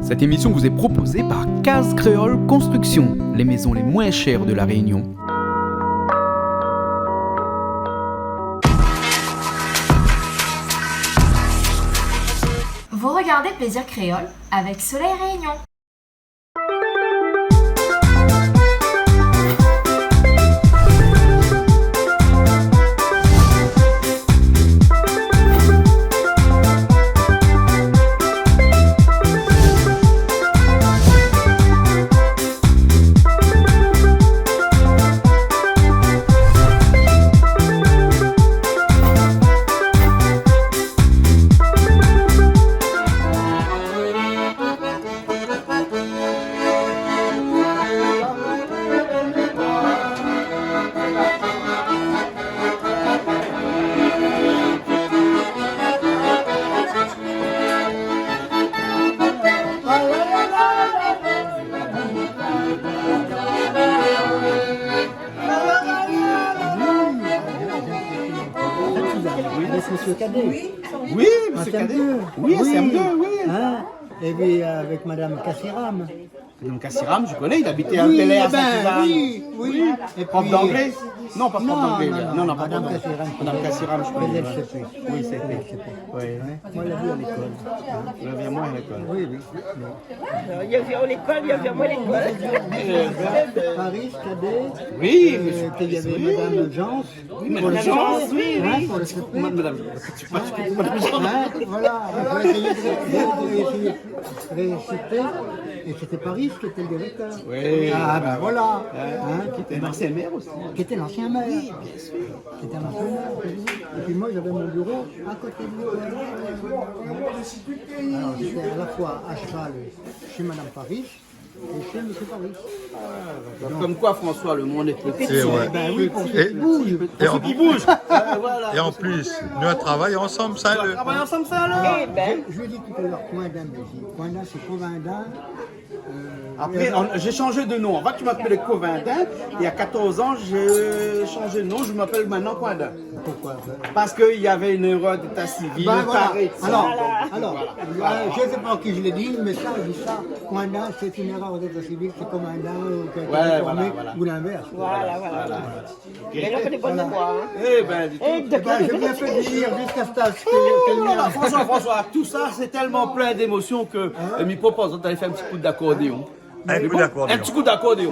Cette émission vous est proposée par Case Créole Construction, les maisons les moins chères de La Réunion. Vous regardez Plaisir Créole avec Soleil Réunion. Monsieur Cadet. Oui, monsieur Cadet. Oui, SM2, oui. Hein? Et puis avec Madame Cassiram. Donc Cassiram, je connais, il habitait à Bel Air, Saint-Suzanne. Oui. Et Prof puis, d'anglais? Non, pas prof d'anglais. non, pas Madame prof d'anglais. Cassiram. Madame Cassiram, je Mais connais. elle ne sait plus. Oui, c'est Elle ne sait plus. Oui. Moi, je l'ai vu à l'école. Je viens moi à l'école. Oui. Il y avait à l'école, il y avait moi l'école. Paris, Cadet. Oui, monsieur. Puis il y avait Madame Jean. Madame Jean, oui, Hein, oui. pour le CP. Madame, Madame Jean. Hein, voilà, j'ai essayé de réciter, et c'était Paris qui était le directeur. Oui. Ah ben voilà, Qui était l'ancien maire aussi. qui était l'ancien maire. Oui, bien sûr. Qui était l'ancien maire. Et puis moi j'avais mon bureau à côté de l'école. Alors j'étais à la fois à cheval chez Madame Paris et chez Monsieur Paris. Comme quoi, François, le monde est petit. Et ouais. Ben oui, pour ceux Et- qui bougent. Et en, Qui bouge. Voilà. et en plus, nous on travaille ensemble, ça On le. travaille ensemble, ça, alors. Eh ben, Je lui ai dit tout à l'heure, Coindin, Coindin c'est Covindin. Après, j'ai changé de nom. Avant, tu m'appelais Covindin. Il y a 14 ans, j'ai changé de nom. Je m'appelle maintenant Coindin. Pourquoi? Parce qu'il y avait une erreur d'état civil. Ben voilà. Pareil. Je ne sais pas qui je l'ai dit, mais ça, je dis ça. Coindin, c'est une erreur d'état civil, c'est comme un dinde qui a été Ouais, déformé, voilà. ou l'inverse. voilà. Mais là, on est bonne mémoire. Hein. Eh ben, dis Eh, donc. Ben, j'ai bien fait de dire jusqu'à ce stade Voilà, François, tout ça, c'est tellement plein d'émotions que me propose d'aller faire un petit coup d'accordéon. Un coup d'accordéon. Un petit coup d'accordéon.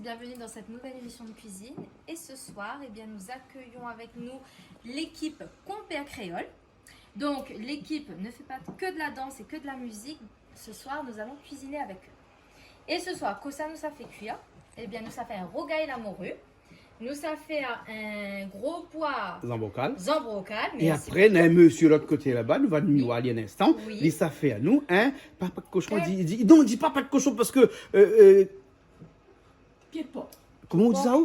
Bienvenue dans cette nouvelle émission de cuisine. Et ce soir, eh bien, nous accueillons avec nous l'équipe Compère Créole. Donc, l'équipe ne fait pas que de la danse et que de la musique. Ce soir, nous allons cuisiner avec eux. Et ce soir, quoi ça nous a fait cuire? Eh bien, nous a fait un rogaille la morue. Nous a fait un gros pois Zambocal. zambrocal. Et après, il y a un monsieur de l'autre côté là-bas, nous va nous aller un instant. Oui. Il ça fait à nous, hein, papa de cochon. Non, on dit papa de cochon parce que. Pied de porc. Comment on dit ça?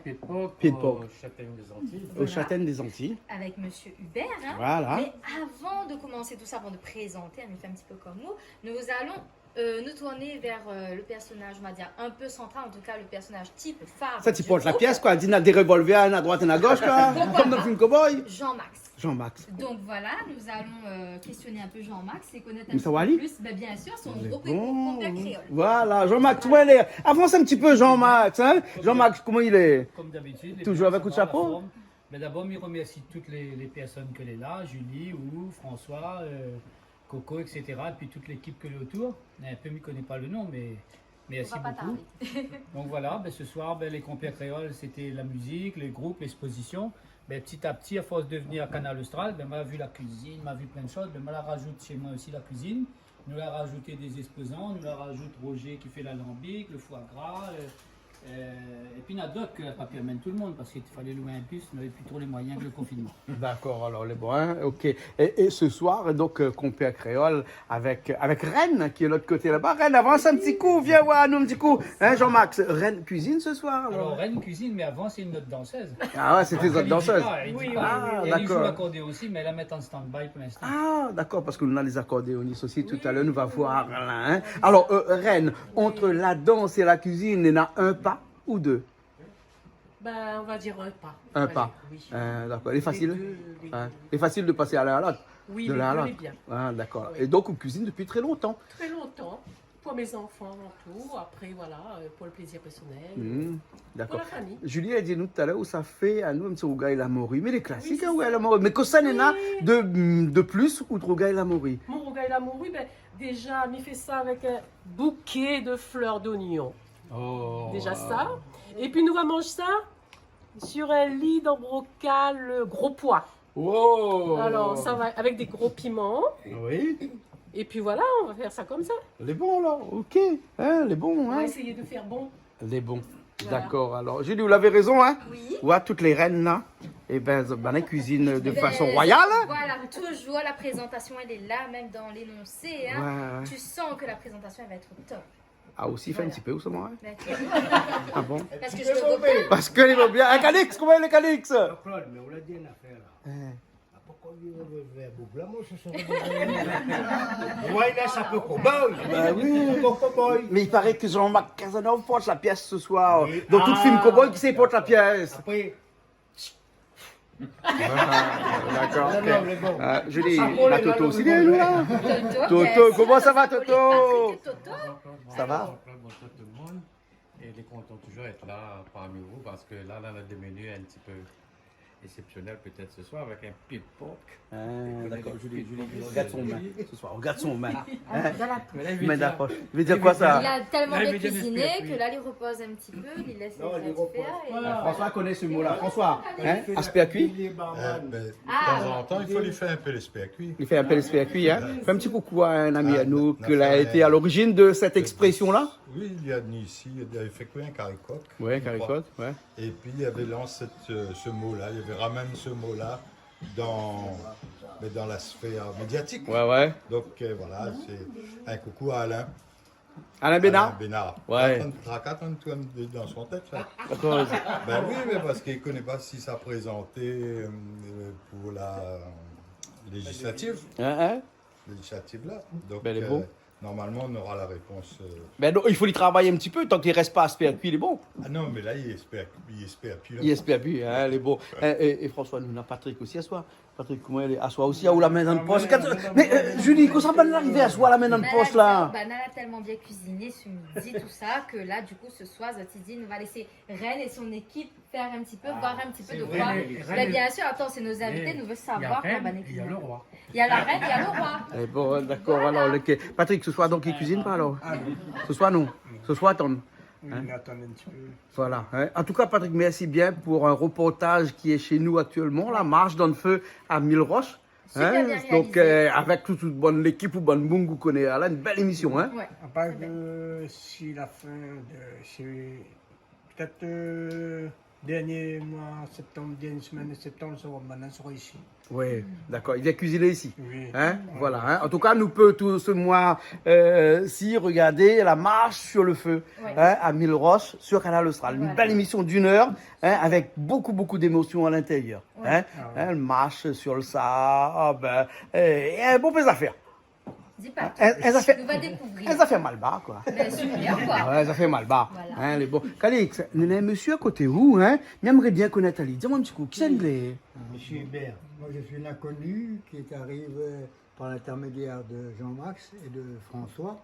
Pied de porc, Pied de porc. au Châtaigne des Antilles. Au Châtaigne des Antilles. Avec Monsieur Hubert. Hein. Voilà. Mais avant de commencer tout ça, avant de présenter, on fait un petit peu comme nous allons nous tourner vers le personnage, on va dire, un peu central, en tout cas le personnage type phare. Ça, tu du portes la groupe, pièce, quoi. Il dit, a des revolvers à droite et à gauche, quoi. Comme dans le film Cowboy. Jean-Max. Jean-Max. Donc voilà, nous allons questionner un peu Jean-Max et connaître un Moussa petit Wali peu plus, ben, bien sûr, son groupe Bon. Compère Créole. Voilà, Jean-Max, tu vois, il est... Avance un petit peu, Jean-Max, hein. Jean-Max, comment il est? Comme d'habitude. les Toujours avec personnes coup de chapeau dans la forme. Mais d'abord, je remercie toutes les personnes que sont là, Julie, ou François, Coco, etc. Et puis toute l'équipe que est autour. Un peu, je ne connais pas le nom, mais merci va pas beaucoup. tarder. Donc voilà, ce soir, les compères créoles, c'était la musique, les groupes, l'exposition. Petit à petit, à force de venir à Canal Austral, m'a vu la cuisine, m'a vu plein de choses. M'a la rajoute chez moi aussi la cuisine. Nous l'a rajouté des exposants, nous la rajoute Roger qui fait l'alambic, le foie gras. Et puis Nadoc, qui n'a pas pu amener tout le monde parce qu'il fallait louer un bus, on n'avait plus trop les moyens que le confinement. D'accord, alors les bons, hein, ok. Et ce soir, donc, compère créole avec Rennes qui est de l'autre côté là-bas. Rennes, avance un petit coup, viens voir nous un petit coup. Hein, Jean-Max, Rennes cuisine ce soir Alors Rennes cuisine, mais avant c'est une autre danseuse. Ah ouais, c'était autres danseuses. Oui, Ah, elle joue d'accord. l'accordéon aussi, mais elle la met en stand-by pour l'instant. Ah, d'accord, parce que nous avons les accordéonistes aussi. Tout à l'heure, nous va voir. Là, hein. Alors, Rennes, entre la danse et la cuisine, il y en a un pas ou deux? Ben, on va dire un pas. Un Allez, pas. Oui. D'accord. Il est facile. Les deux, Hein. Il est facile de passer à l'un à l'autre. Oui, De les l'un à deux, l'autre. les bien. Ah, d'accord. Oui. Et donc, on cuisine depuis très longtemps. Très longtemps. Pour mes enfants avant tout. Après, voilà, pour le plaisir personnel. Mhm. Pour D'accord. la famille. Julie a dit nous tout à l'heure où ça fait à nous un petit Rougail la Mori. Mais les classiques, Oui, hein, c'est ouais, ça. la Mori. Mais que ça n'en a Oui. de plus ou de Rougail la Mori. Mon rougail l'amour, oui, ben, déjà, on fait ça avec un bouquet de fleurs d'oignon. Oh, Déjà ça. Et puis, nous allons manger ça sur un lit d'embrocal gros pois. Oh. Alors, ça va avec des gros piments. Oui. Et puis voilà, on va faire ça comme ça. Les bons alors. Ok. Hein, les bons. On va Hein. essayer de faire bon. Les bons. Voilà. D'accord. Alors, Julie, vous avez raison, hein. Oui. Ouais, toutes les reines là, et ben, la cuisine de façon Ben, royale. Voilà, toujours la présentation, elle est là, même dans l'énoncé. Hein. Ouais, ouais. Tu sens que la présentation, elle va être au top. Ah, aussi fait un Voilà. petit peu, ou ça, moi, hein? D'accord. Ah bon? Parce que je le vois pas. Parce que les vont bien. Un calix, comment est le calix? Claude, mais on l'a dit une affaire là. Hein. Pourquoi lui on veut faire boucle? Moi, ce serait des ouais, là, ça peut cowboy. Bah oui. Bon cowboy. Mais il paraît que Jean-Marc Casanova porte la pièce ce soir. Oui. Dans tout Ah. film cowboy, qui sait porte la pièce? Après, D'accord. non, non, mais bon. Julie, Ça roule, la les Toto là, aussi, le elle est là. Toto, Toto, comment ça va, Toto? Patrick et Toto. Ça va? Bonsoir tout le monde. Et il est content toujours d'être là parmi vous parce que là, on a des menus un petit peu exceptionnels peut-être ce soir avec un pit pork. D'accord, Julie, regarde son main. Ce soir, regarde son main. Hein? Dans la Mais là, il Main veut dire- d'approche. Il veut dire quoi Il ça? a tellement Là, il bien veut dire cuisiné d'esprit, que oui. là, il repose un petit peu, il laisse Non, les il faire. repose. Et... François connaît ce mot-là. François, hein? Aspect à cuit? Il est barman. De Ah. temps en temps, il faut lui faire un peu l'esprit à cuire. Il fait un peu l'esprit à cuit, hein? Fais un petit coucou à un ami à nous Ah, qui a été à l'origine de cette expression-là. Oui, il y a venu ici, il avait fait quoi, un caricoque. Ouais, je crois. caricote, ouais. Et puis il avait lancé ce mot-là, il avait ramené ce mot-là dans la sphère médiatique. Ouais, ouais. Donc voilà, c'est un coucou à Alain. Alain Bénard? Alain Bénard. Ouais. Raconte tout dans son tête. Ça. D'accord. Ben oui, mais parce qu'il ne connaît pas si ça présenté pour la législative. Hein? Législative là. Donc Ben, elle est bon. normalement on aura la réponse. Ben non, il faut y travailler un petit peu, tant qu'il reste pas aspect à cuit, il est bon. Ah non, mais là il espère puis là. Il espère plus, hein, il est bon. Et François, nous, on a Patrick aussi à soi. Patrick, comment elle est? À soi aussi, à où la main dans le poche. Mais Julie, comment ça va nous arriver à soi la main dans le poche là? Nana a tellement bien cuisiné ce midi, tout ça, que là, du coup, ce soir, Zotidine va laisser Rennes et son équipe faire un petit peu, voir un petit peu de quoi. Mais bien sûr, attends, c'est nos invités, nous veulent Il y a savoir comment Rennes, il y a le roi. Il y a la reine, il y a le roi. Eh bon, d'accord, alors, ok. Patrick, ce soir, donc, il cuisine pas alors? Ce soir, non. Ce soir, attends. Il attend un petit peu. Voilà. Hein. En tout cas, Patrick, merci bien pour un reportage qui est chez nous actuellement, la marche dans le feu à Mille-Roches. Super bien Donc, réalisé. avec toute bonne l'équipe ou bonne bungu qu'on est là, une belle émission. Hein. Ouais. À part que si la fin de. Peut-être dernier mois, septembre, dernière semaine de septembre, on sera ici. Oui, d'accord. Il vient cuisiner ici. Oui. Hein? Voilà. Hein. En tout cas, nous peut tout ce mois-ci regarder la marche sur le feu Ouais. hein, à Mille-Roches sur Canal Austral. Une Voilà. belle émission d'1 heure hein, avec beaucoup d'émotions à l'intérieur. Ouais. Hein. Elle marche sur le sable. Et un bon peu d'affaires. Dis pas. Elles a fait, Tu vas découvrir. elles a fait mal bas, quoi. Ben, super, quoi. Ouais, ça fait mal bas. Voilà. Hein, les bons. Calix, nous avons un monsieur à côté où, hein? J'aimerais bien connaître Ali. Dis-moi un petit coup, qui c'est le Monsieur Hubert, moi je suis l'inconnu qui est arrivé par l'intermédiaire de Jean-Max et de François,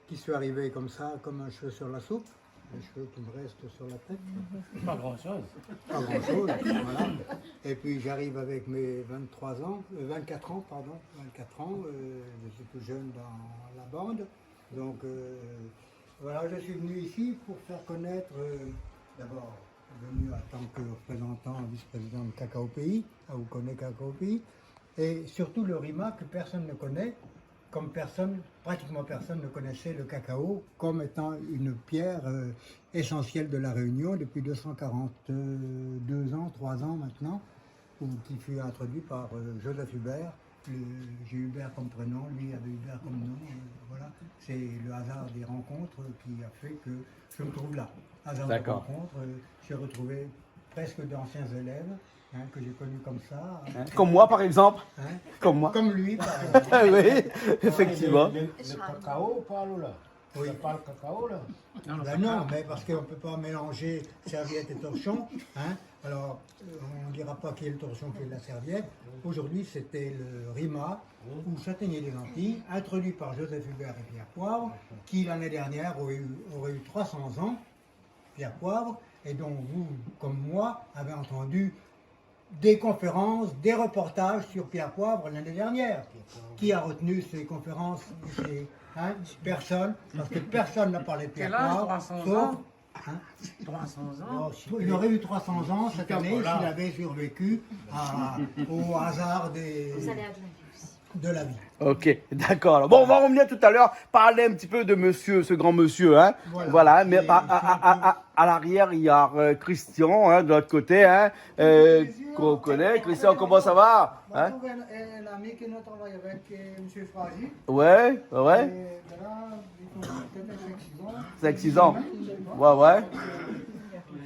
qui sont arrivés comme ça, comme un cheveu sur la soupe. les cheveux qui me restent sur la tête. Pas grand-chose. Pas grand-chose, voilà. Et puis j'arrive avec mes 24 ans, je suis tout jeune dans la bande. Donc voilà, je suis venu ici pour faire connaître, d'abord venu en tant que représentant, vice-président de Cacao Pays, vous connaissez Cacao Pays, et surtout le RIMA que personne ne connaît, comme pratiquement personne ne connaissait le cacao comme étant une pierre essentielle de la Réunion depuis 242 ans, 3 ans maintenant, qui fut introduit par Joseph Hubert. J'ai Hubert comme prénom, lui avait Hubert comme nom. Voilà, c'est le hasard des rencontres qui a fait que je me trouve là. Hasard des rencontres, j'ai retrouvé presque d'anciens élèves. Que j'ai connu comme ça. Comme moi, par exemple. Comme moi. Comme lui, par exemple. Oui, effectivement. Le cacao, parle là. Oui. Ça parle cacao là. Non, mais parce qu'on ne peut pas mélanger serviette et torchon. Alors, on ne dira pas qui est le torchon, qui est la serviette. Aujourd'hui, c'était le RIMA, ou Châtaignier des Antilles, introduit par Joseph Hubert et Pierre Poivre, qui l'année dernière aurait eu 300 ans, Pierre Poivre, et dont vous, comme moi, avez entendu des conférences, des reportages sur Pierre Poivre l'année dernière. Qui a retenu ces conférences? Personne, parce que personne n'a parlé de Pierre Poivre. 300 ans. 300 ans. Il aurait eu 300 ans cette année s'il avait survécu au hasard de la vie. Ok, d'accord. Alors, bon, on va revenir tout à l'heure, parler un petit peu de monsieur, ce grand monsieur. Voilà, mais à l'arrière, il y a Christian, de l'autre côté, qu'on connaît. Christian, comment ça va? L'ami qui nous travaille avec M. Fragy. Ouais. Et là, ils sont peut-être 5-6 ans. Ouais.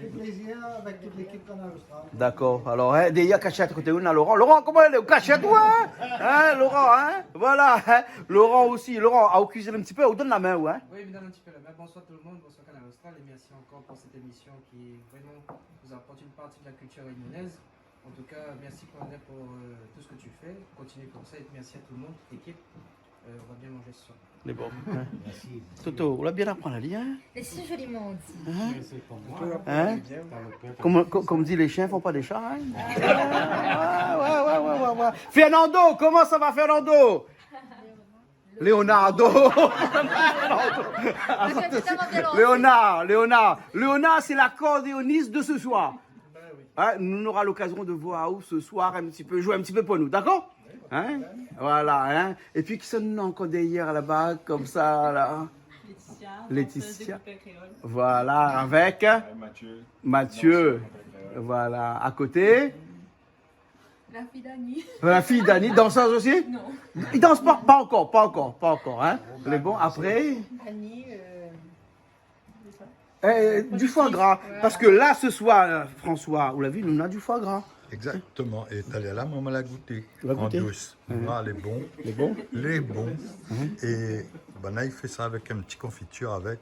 C'est plaisir avec toute l'équipe Canal Austral. D'accord. Alors, d'ailleurs, cachette côté où, Laurent. Laurent, comment elle est? Cachette, Laurent, Voilà. Laurent aussi. Laurent, à vous cuisiner un petit peu, vous donne la main, Oui, il me donne un petit peu la main. Bonsoir tout le monde, bonsoir Canal Austral et merci encore pour cette émission qui vraiment nous apporte une partie de la culture réunionnaise. En tout cas, merci Colonel pour tout ce que tu fais. Continue comme ça et merci à tout le monde, toute l'équipe. On va bien manger ce soir. Les bons. Merci. Toto, on l'a bien appris la vie, Et si joliment dit. Comme dit les chiens, font pas des chats, Ouais. Fernando, comment ça va, Fernando? Leonardo. Léonard, c'est l'accordéoniste de ce soir. Nous aurons l'occasion de voir où ce soir un petit peu, jouer un petit peu pour nous, d'accord? Voilà, Et puis qui sonne encore derrière là-bas, comme ça, là? Laetitia. Voilà, avec Mathieu. Voilà, à côté. La fille d'Annie. La fille d'Annie, danseuse aussi? Non. Il danse pas encore, Les bons, après. Annie, du foie gras. Parce que là, ce soir, François, vous l'avez vu, nous on a du foie gras. Exactement. Et t'allais là, maman l'a goûté. Tu l'as goûté? En douce. Les bons. Et là, il fait ça avec un petit confiture avec.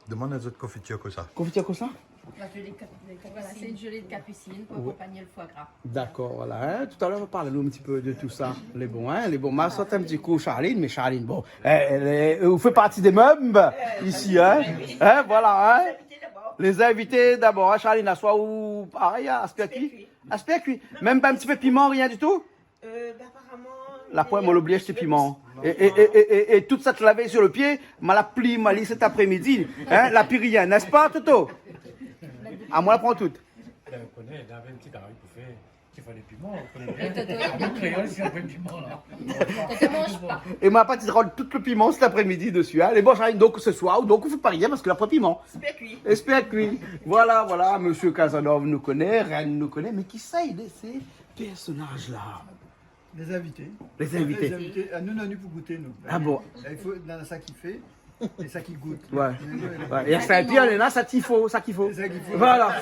Demande les autres confitures que ça. Confiture comme ça? voilà, c'est une gelée de capucine pour accompagner le foie gras. D'accord, voilà. Tout à l'heure, parlez-nous un petit peu de tout ça. Les bons. Ma saute un petit coup, Charline, mais Charline, bon. Vous faites partie des meubles ici, voilà, Les invités d'abord, Charline, à soi ou pareil, aspect cuit. Même pas un petit peu piment, rien du tout? Apparemment. La poêle, on l'oublie, c'est piment. Et toute cette lavée sur le pied, m'a la pli, m'a lit cet après-midi. La pire rien, n'est-ce pas, Toto? À moi, la prends toute. On connaît, il avait un petit carré pour faire. Il faut des piments, on connaît bien. Le créole, c'est un peu de piment, là. Toto mange pas. Et ma petite roule tout le piment cet après-midi dessus. Les bons Charline, donc ce soir, donc vous ne faites pas rien parce que la poêle piment. Espère cuit. Voilà, monsieur Casanova nous connaît, Reine nous connaît, mais qui ça, il est ces personnages-là? Les invités. Les invités. Nous, on a eu pour goûter, nous. Ah bon? Il faut dans ça qui fait et ça qui goûte. Ouais. Et à Saint-Pierre, il y en a ça qu'il faut. Voilà.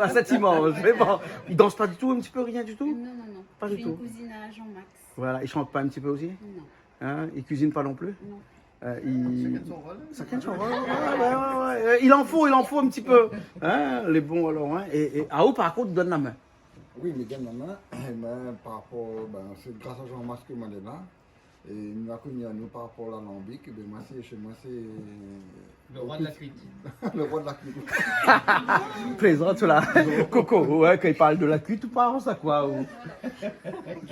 À ça qu'il mange. Mais bon, il danse pas du tout, un petit peu, rien du tout? Non. Pas du tout. J'ai une cousine à Jean-Max. Voilà, il chante pas un petit peu aussi? Non. Il cuisine pas non plus? Non. Ça son rôle. Ouais. Il en faut un petit peu. Les bons alors. Et à où par contre donne la main? Oui, mais donne la main. Mais par rapport, c'est grâce à Jean-Max que moi est là. Et nous avons connu à nous par rapport à l'alambic. Chez moi, c'est Le roi de la cuite. Le roi de la cuite. Plaisante là. Coco, ouais, quand il parle de la cuite, tu penses à quoi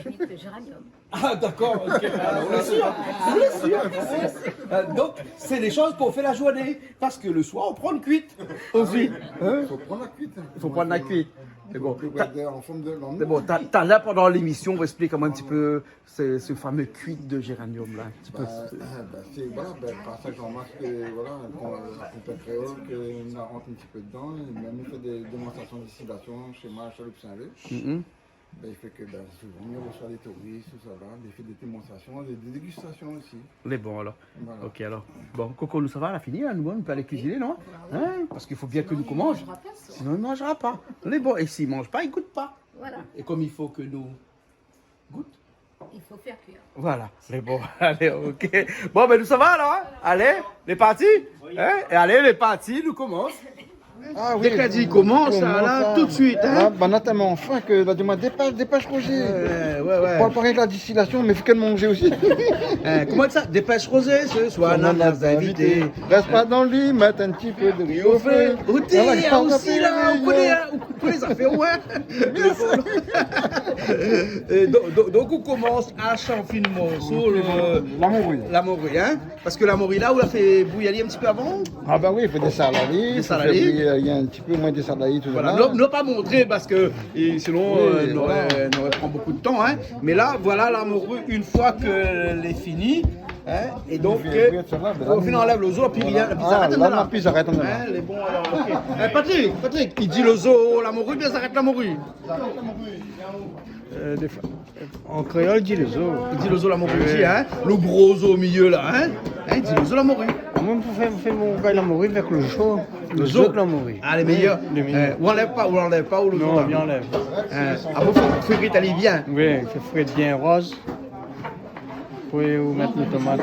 Cuite de géranium. Ah d'accord, ok. On est sûr, on est sûr. Donc, c'est des choses qu'on fait la journée. Parce que le soir, on prend une cuite aussi. Il faut prendre la cuite. Il faut prendre la cuite. Mais bon, En forme de mais bon, t'as là pendant l'émission, explique-moi un petit peu ce fameux cuite de géranium là. Un petit peu. C'est voilà, par ça que j'en remarque que voilà, la compète créole, qu'on rentre un petit peu dedans, et même il fait des démonstrations de distillation chez moi à Chaloupe-Saint-Leu. Il fait que souvent il reçoit des touristes, tout ça, il fait des démonstrations, des dégustations aussi. Les bons alors. Voilà. Ok alors. Bon, Coco, nous ça va, elle a fini, là, nous on peut aller cuisiner, non hein? Parce qu'il faut bien que nous commençons. Sinon il ne mangera pas. Les bons, et s'il ne mange pas, il ne goûte pas. Voilà. Et comme il faut que nous goûtent. Il faut faire cuire. Voilà, les bons. Allez, ok. Bon, ben nous ça va alors, hein? Allez, les partis hein? Et allez, les partis, nous commençons. Ah oui, Dès qu'elle dit commence, là, tout de suite. Hein? On a tellement faim que la demande dépêche Roger. Ouais. Pour parler de la distillation, mais il faut qu'elle mange aussi. Comment ça? Dépêche Rosé, ce soir, on a des invités. Reste pas dans le lit, mets un petit peu de riz au feu. Outi, aussi là, on connaît les affaires, ouais. Donc on commence à chanter finement sur la morue, hein? Parce que la morue là, on l'a fait bouillir un petit peu avant. Ah bah oui, il faut des salariés. Des salariés. Il y a un petit peu moins de salariés tout Voilà, ça. ne pas montrer parce que sinon on aurait pris beaucoup de temps, hein? Mais là, voilà la morue une fois qu'elle est finie. Hein? Et donc, au final, on enlève le zoo, puis rien. Puis ça arrête là. Puis ça arrête là. Les bons, alors, ok. Patrick, il dit le zoo, la morue, puis ça arrête la morue. En créole, il dit le zoo. Il dit le zoo, la morue aussi, hein? Le gros zoo au milieu là, hein? Il dit le zoo, la morue. Moi, je fais mon gars la morue avec le chaud. Le zoo, la morue. Ah, les meilleurs. Ou on enlève pas, ou le zoo. Non, bien enlève. Ah, vous faites aller bien. Oui, il fait frite bien rose. Vous pouvez vous mettre les tomates.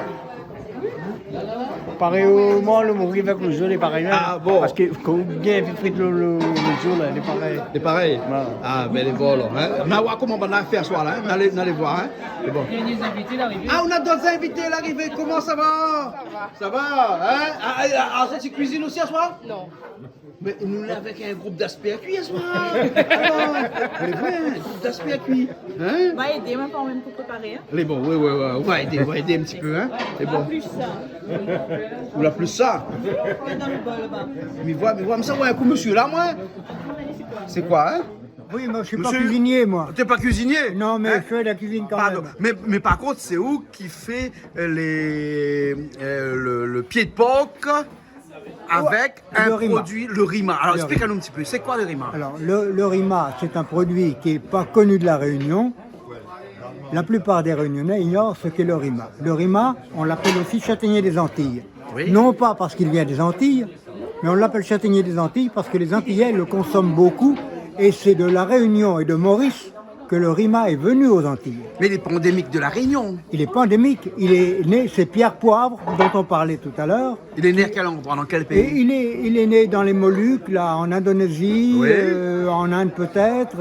Pareil au moi, le morue avec le zoo, il est pareil. Ah bon. Parce que quand bien fait frite le zoo, là, il est pareil. C'est pareil. Voilà. Ah, ben les vols. Hein? On va voir comment on va faire ce soir là. Hein? On allez voir. Hein? C'est bon. Il y a des invités d'arriver. Ah, on a d'autres invités à l'arrivée. Comment ça va? Ça va. Hein? Ah, tu cuisines aussi ce soir? Non. Mais nous là avec un groupe d'aspect à cuire ce soir. Mais ouais, un groupe d'aspect à cuire. Hein? On va aider ma part même pour préparer. Hein. Les bons, oui. On va aider un petit peu. Hein? Les bons. Plus ça. On a plus ça. Dans le bol là-bas. Mais voilà, ça, ouais, un coup, monsieur là, moi. C'est quoi, hein? Oui, moi je suis pas Monsieur, cuisinier, moi. T'es pas cuisinier? Non, mais Hein? je fais la cuisine quand Pardon. même. Mais par contre, c'est où qui fait le pied de porc avec Le un rima. produit, le rima. Alors Le explique-nous un petit peu, c'est quoi le rima? Alors, le rima, c'est un produit qui n'est pas connu de la Réunion. La plupart des Réunionnais ignorent ce qu'est le rima. Le rima, on l'appelle aussi châtaignier des Antilles. Oui. Non pas parce qu'il vient des Antilles, mais on l'appelle châtaignier des Antilles parce que les Antillais le consomment beaucoup. Et c'est de la Réunion et de Maurice que le rima est venu aux Antilles. Mais il est pas endémique de la Réunion. Il est pandémique, il est né, c'est Pierre Poivre, dont on parlait tout à l'heure. Il est né à quel endroit, dans quel Et pays? il est né dans les Moluques, là, en Indonésie, Oui. en Inde peut-être,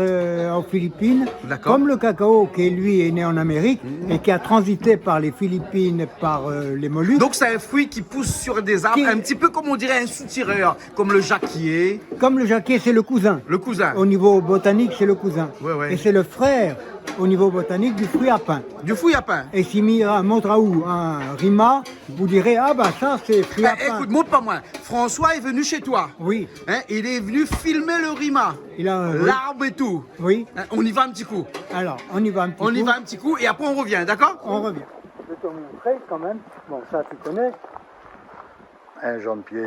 aux Philippines. D'accord. Comme le cacao, qui lui est né en Amérique et qui a transité par les Philippines, par les Moluques. Donc c'est un fruit qui pousse sur des arbres, Qui- un petit peu comme on dirait un soutireur, comme le jacquier, Comme le jacquier, c'est le cousin. le cousin. Au niveau botanique, c'est le cousin. Ouais, ouais. Et c'est le frère, au niveau botanique, du fruit à pain. Du fouille à pain. Et si Mira montrera où un rima, vous direz, ah bah ça c'est fruit à pain. Écoute, montre pas moi. François est venu chez toi. Oui, Hein, il est venu filmer le rima, il a l'arbre et tout. Oui, Hein, on y va un petit coup. alors on y va un petit On y coup. va un petit coup et après on revient, d'accord? On revient. Je vais te montrer quand même. Bon, ça tu connais, Un jaune pied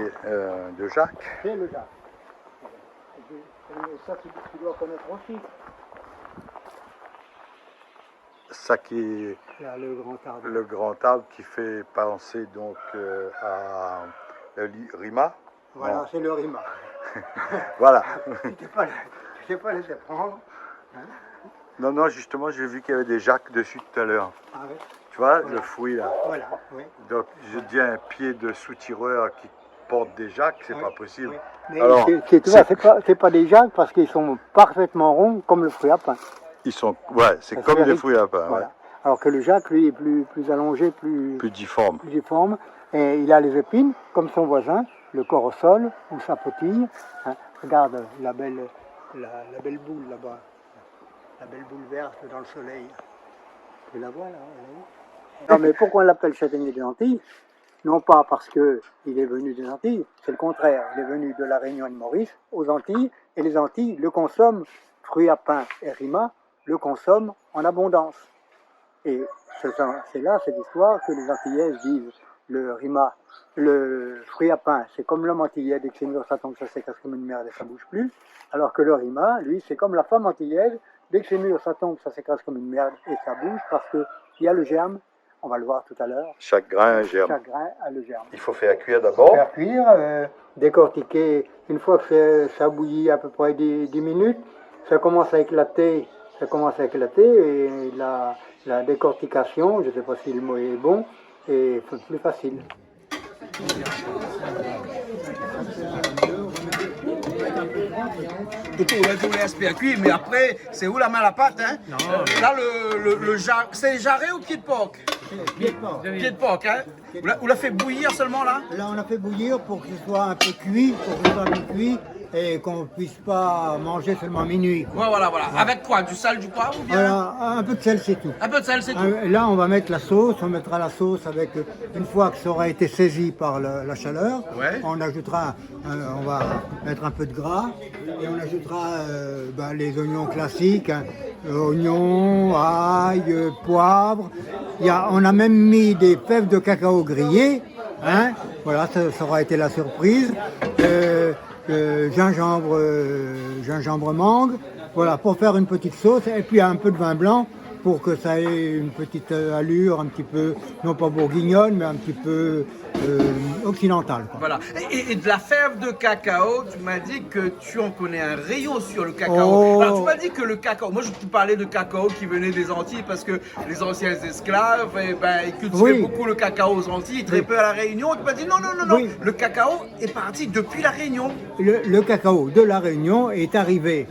de Jacques. c'est le jacques. Et ça tu dois connaître aussi. Ça qui est Là, le grand arbre. le grand arbre qui fait penser donc à Rima. Voilà, c'est le rima. Voilà. Tu t'es pas laissé prendre. Non, justement, j'ai vu qu'il y avait des Jacques dessus tout à l'heure. Ah ouais. Tu vois, le fruit là. Voilà, oui. Donc, je dis un pied de soutireur qui porte des Jacques, c'est Oui, pas possible. oui. Mais Alors, tu vois, c'est pas des jacques parce qu'ils sont parfaitement ronds comme le fruit à pain. Ils sont, ouais, c'est Ça comme fait des riche. fruits à pain, Voilà. Alors que le jacques, lui, est plus allongé, ouais. Plus difforme. plus difforme. Et il a les épines, comme son voisin. le corps au sol, où ça potille. Hein. Regarde la belle boule là-bas, la belle boule verte dans le soleil. Tu la vois là, là. Non mais pourquoi on l'appelle châtaignier des Antilles? Non pas parce qu'il est venu des Antilles, c'est le contraire. Il est venu de la Réunion et de Maurice aux Antilles, et les Antilles le consomment, fruits à pain et rima, le consomment en abondance. Et c'est là cette histoire que les Antillaises disent le rima, le fruit à pain, c'est comme l'homme antillais, dès que c'est mûr, ça tombe, ça s'écrase comme une merde et ça bouge plus. Alors que le rima, lui, c'est comme la femme antillaise, dès que c'est mûr, ça tombe, ça s'écrase comme une merde et ça bouge parce qu'il y a le germe. On va le voir tout à l'heure. Chaque grain a un germe. Chaque grain a le germe. Il faut faire cuire d'abord. Faire cuire, décortiquer. Une fois que ça bouillit à peu près 10 minutes, ça commence à éclater. Et la décortication, je ne sais pas si le mot est bon, est plus facile. Tout laisse bien cuire, mais après, c'est où la main à la pâte, hein? Là, c'est jarret ou pied de porc? Pied de porc, hein? Vous l'a fait bouillir seulement, là? Là, on a fait bouillir pour que ce soit un peu cuit, et qu'on ne puisse pas manger seulement à minuit. Ouais, voilà. Avec quoi? Du sel, du poivre ou bien? Voilà, un peu de sel, c'est tout. Un peu de sel, c'est tout. Là, on va mettre la sauce. On mettra la sauce avec, une fois que ça aura été saisi par la chaleur, on ajoutera, on va mettre un peu de gras et on ajoutera les oignons classiques, hein, oignons, ail, poivre. On a même mis des fèves de cacao grillées. Hein, voilà, ça aura été la surprise. Gingembre mangue, voilà, pour faire une petite sauce, et puis un peu de vin blanc pour que ça ait une petite allure un petit peu, non pas bourguignonne, mais un petit peu occidentale. Quoi. Voilà. Et de la fève de cacao, tu m'as dit que tu en connais un rayon sur le cacao. Oh. Alors tu m'as dit que le cacao, moi je te parlais de cacao qui venait des Antilles parce que les anciens esclaves, ils cultivaient beaucoup le cacao aux Antilles, très peu à la Réunion. Tu m'as dit non, le cacao est parti depuis la Réunion. Le cacao de la Réunion est arrivé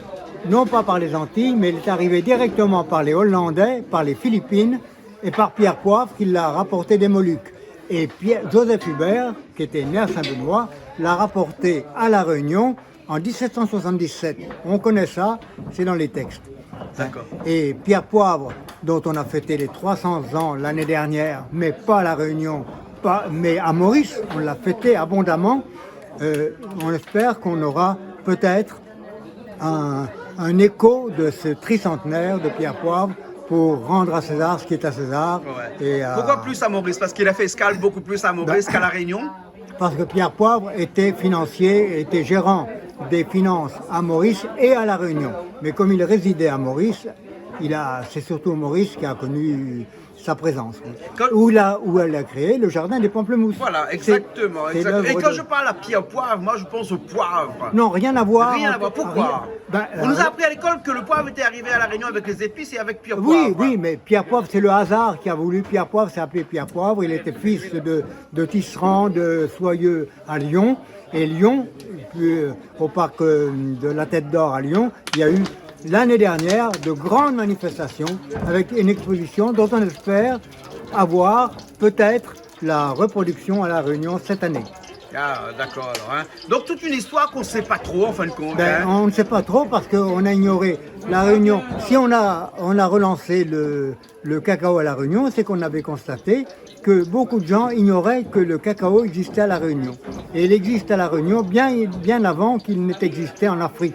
non pas par les Antilles, mais il est arrivé directement par les Hollandais, par les Philippines et par Pierre Poivre qui l'a rapporté des Moluques. Et Joseph Hubert, qui était né à Saint-Benoît, l'a rapporté à La Réunion en 1777. On connaît ça, c'est dans les textes. D'accord. Et Pierre Poivre, dont on a fêté les 300 ans l'année dernière, mais pas à La Réunion, mais à Maurice, on l'a fêté abondamment. On espère qu'on aura peut-être un écho de ce tricentenaire de Pierre Poivre pour rendre à César ce qui est à César. Ouais. Pourquoi plus à Maurice? Parce qu'il a fait escale beaucoup plus à Maurice qu'à La Réunion? Parce que Pierre Poivre était financier, était gérant des finances à Maurice et à La Réunion. Mais comme il résidait à Maurice, c'est surtout Maurice qui a connu sa présence. Où elle a créé le jardin des pamplemousses. Voilà, exactement. Et quand je parle à Pierre Poivre, moi je pense au poivre. Non, rien à voir. Rien à voir. Pourquoi? On nous a appris à l'école que le poivre était arrivé à La Réunion avec les épices et avec Pierre Poivre. Oui, mais Pierre Poivre, c'est le hasard qui a voulu. Pierre Poivre s'est appelé Pierre Poivre. Il était fils de Tisserand, de Soyeux à Lyon. Et Lyon, au parc de la Tête d'Or à Lyon, il y a eu l'année dernière de grandes manifestations avec une exposition dont on espère avoir peut-être la reproduction à La Réunion cette année. Ah, d'accord alors. Hein. Donc toute une histoire qu'on ne sait pas trop en fin de compte. On ne sait pas trop parce qu'on a ignoré La Réunion. Si on a relancé le cacao à La Réunion, c'est qu'on avait constaté que beaucoup de gens ignoraient que le cacao existait à La Réunion. Et il existe à La Réunion bien avant qu'il n'ait existé en Afrique.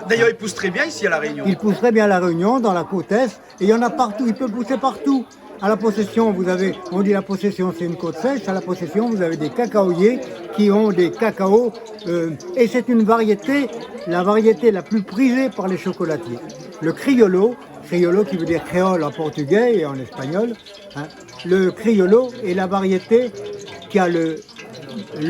D'ailleurs, il pousse très bien ici à La Réunion. Il pousse très bien à La Réunion, dans la côte Est, et il y en a partout, il peut pousser partout. À la Possession, on dit la Possession c'est une côte sèche, à la Possession vous avez des cacaoyers qui ont des cacaos, et c'est une variété, la variété la plus prisée par les chocolatiers. Le criollo qui veut dire créole en portugais et en espagnol, hein, le criollo est la variété qui a le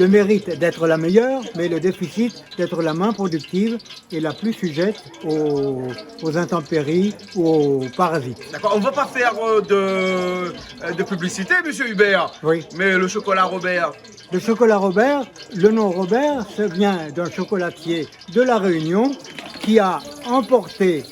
mérite d'être la meilleure, mais le déficit d'être la moins productive et la plus sujette aux intempéries ou aux parasites. D'accord, on ne va pas faire de publicité, monsieur Hubert. Oui. Mais le chocolat Robert. Le chocolat Robert, le nom Robert, ça vient d'un chocolatier de La Réunion qui a emporté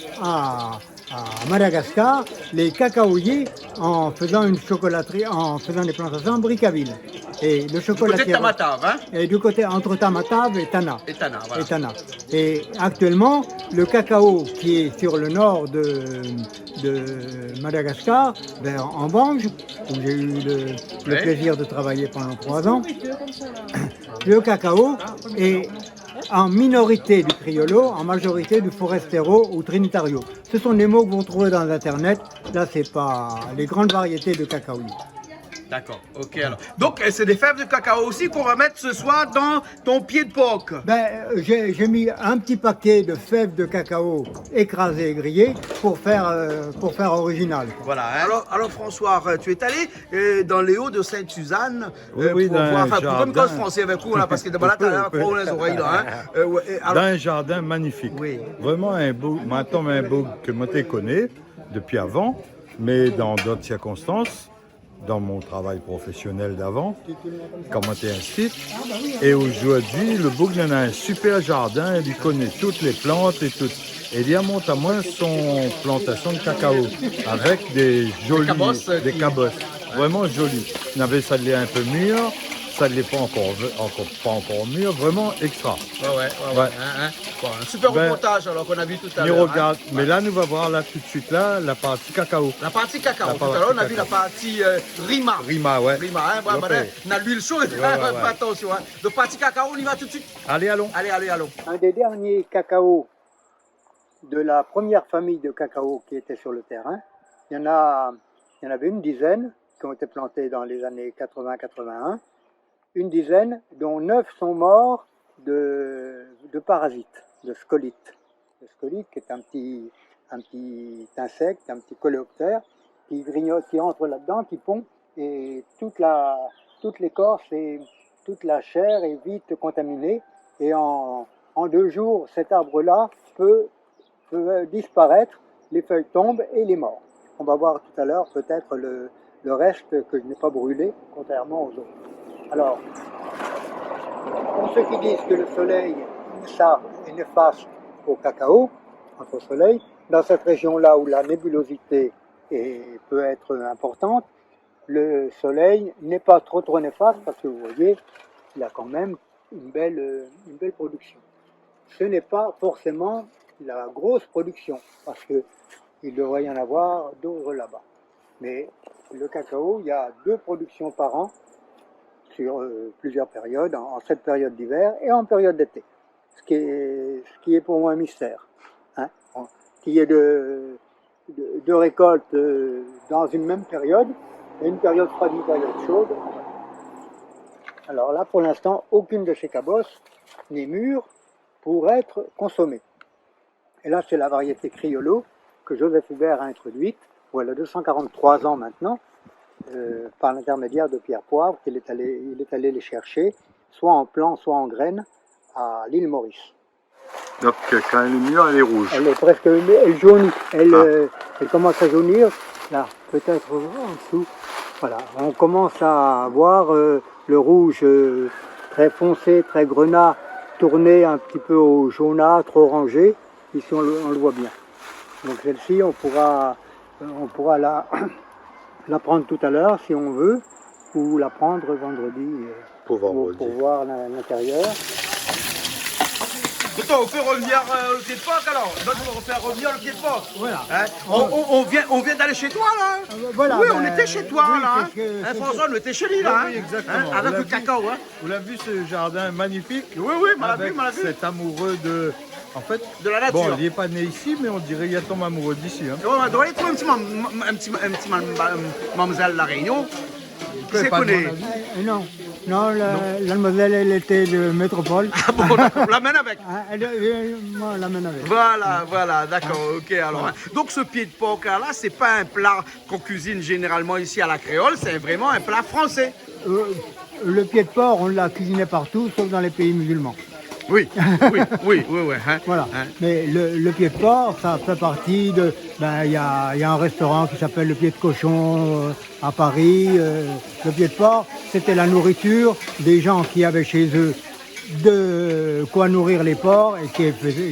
Madagascar les cacaoyers en faisant une chocolaterie, en faisant des plantations en Brickaville. Et le chocolatier. Côté Tamatave, hein? Et du côté entre Tamatave et Tana. Et Tana, voilà. Et Tana. Et actuellement, le cacao qui est sur le nord de Madagascar, en Bange, où j'ai eu le plaisir de travailler pendant 3 ans, le cacao est en minorité du criollo, en majorité du forestero ou trinitario. Ce sont des mots que vous trouvez dans Internet. Là, c'est pas les grandes variétés de cacao. D'accord, ok alors. Donc c'est des fèves de cacao aussi qu'on va mettre ce soir dans ton pied de porc. J'ai mis un petit paquet de fèves de cacao écrasées et grillées pour faire original. Voilà, hein. Alors François, tu es allé dans les hauts de Sainte-Suzanne Oui, pour dans voir, un pour comme jardin. français avec vous là, parce que là t'as pour les oreilles là. Hein. Dans un jardin magnifique. Oui. Vraiment un beau, maintenant un beau que moi je connais depuis avant, mais dans d'autres circonstances. Dans mon travail professionnel d'avant, comment tu es inscrit. Et aujourd'hui, le Boug a un super jardin, il connaît toutes les plantes et tout. Et il y a monte à moins son plantation de cacao, avec des jolis, des cabosses, vraiment jolies. Il avait ça de l'est un peu mûr, ça ne l'est pas encore mûr, vraiment extra. Ouais. Hein. Bon, un super reportage alors qu'on a vu tout à l'heure. Regarde, hein. Mais là, nous va voir là tout de suite là, la partie cacao. La partie cacao. Tout à l'heure, on a vu la partie Rima. Rima, ouais. Rima, hein. On a l'huile chaude, pas attention. Hein. De partie cacao, on y va tout de suite. Allez, allons. Allons. Un des derniers cacao de la première famille de cacao qui était sur le terrain, il y en avait une dizaine qui ont été plantés dans les années 80-81. Une dizaine, dont 9 sont morts de parasites, de scolites. Le scolite, qui est un petit insecte, un petit coléoptère, qui grignote, qui entre là-dedans, qui pond, et toute l'écorce et toute la chair est vite contaminée. Et en 2 jours, cet arbre-là peut disparaître, les feuilles tombent et il est mort. On va voir tout à l'heure peut-être le reste que je n'ai pas brûlé, contrairement aux autres. Alors, pour ceux qui disent que le soleil, ça, est néfaste au cacao, entre soleil, dans cette région-là où la nébulosité peut être importante, le soleil n'est pas trop néfaste parce que vous voyez, il a quand même une belle production. Ce n'est pas forcément la grosse production parce qu'il devrait y en avoir d'autres là-bas. Mais le cacao, il y a 2 productions par an sur plusieurs périodes, en cette période d'hiver et en période d'été. Ce qui est pour moi un mystère. Hein, qu'il y ait de récoltes dans une même période, et une période froide, une période chaude. Alors là, pour l'instant, aucune de ces cabosses n'est mûre pour être consommée. Et là, c'est la variété Criollo que Joseph Hubert a introduite, où elle a 243 ans maintenant, par l'intermédiaire de Pierre Poivre, il est allé les chercher, soit en plant, soit en graines, à l'île Maurice. Donc quand elle est mûre, elle est rouge. Elle est presque, elle jaunit, elle commence à jaunir, là, peut-être en dessous. Voilà, on commence à voir le rouge très foncé, très grenat, tourné un petit peu au jaunâtre, orangé. Ici, on le voit bien. Donc celle-ci, on pourra la prendre tout à l'heure si on veut, ou la prendre vendredi pour voir l'intérieur. On fait revenir le pied de porc alors. Donc on va faire revenir le pied de porc. Voilà. Hein, on vient d'aller chez toi là. Voilà, oui, on était chez toi oui, là. Hein, François, on était chez lui là. Oui, exactement. Avec le cacao. Hein. Vous l'avez vu ce jardin magnifique? Oui, m'a vu. Cet amoureux de la nature. Bon, il n'est pas né ici, mais on dirait qu'il y a ton amoureux d'ici. Hein. On doit y trouver un petit mademoiselle de la Réunion. Qui s'est connue. Non, la demoiselle, elle était de métropole. Ah bon, d'accord, on l'amène avec. Moi, on l'amène avec. Voilà, d'accord, ok. Alors, hein. Donc ce pied de porc là, c'est pas un plat qu'on cuisine généralement ici à la créole, c'est vraiment un plat français. Le pied de porc, on l'a cuisiné partout, sauf dans les pays musulmans. Oui. Hein. Voilà. Hein. Mais le pied de porc, ça fait partie de... Il y a un restaurant qui s'appelle le Pied de Cochon à Paris. Le pied de porc, c'était la nourriture des gens qui avaient chez eux de quoi nourrir les porcs et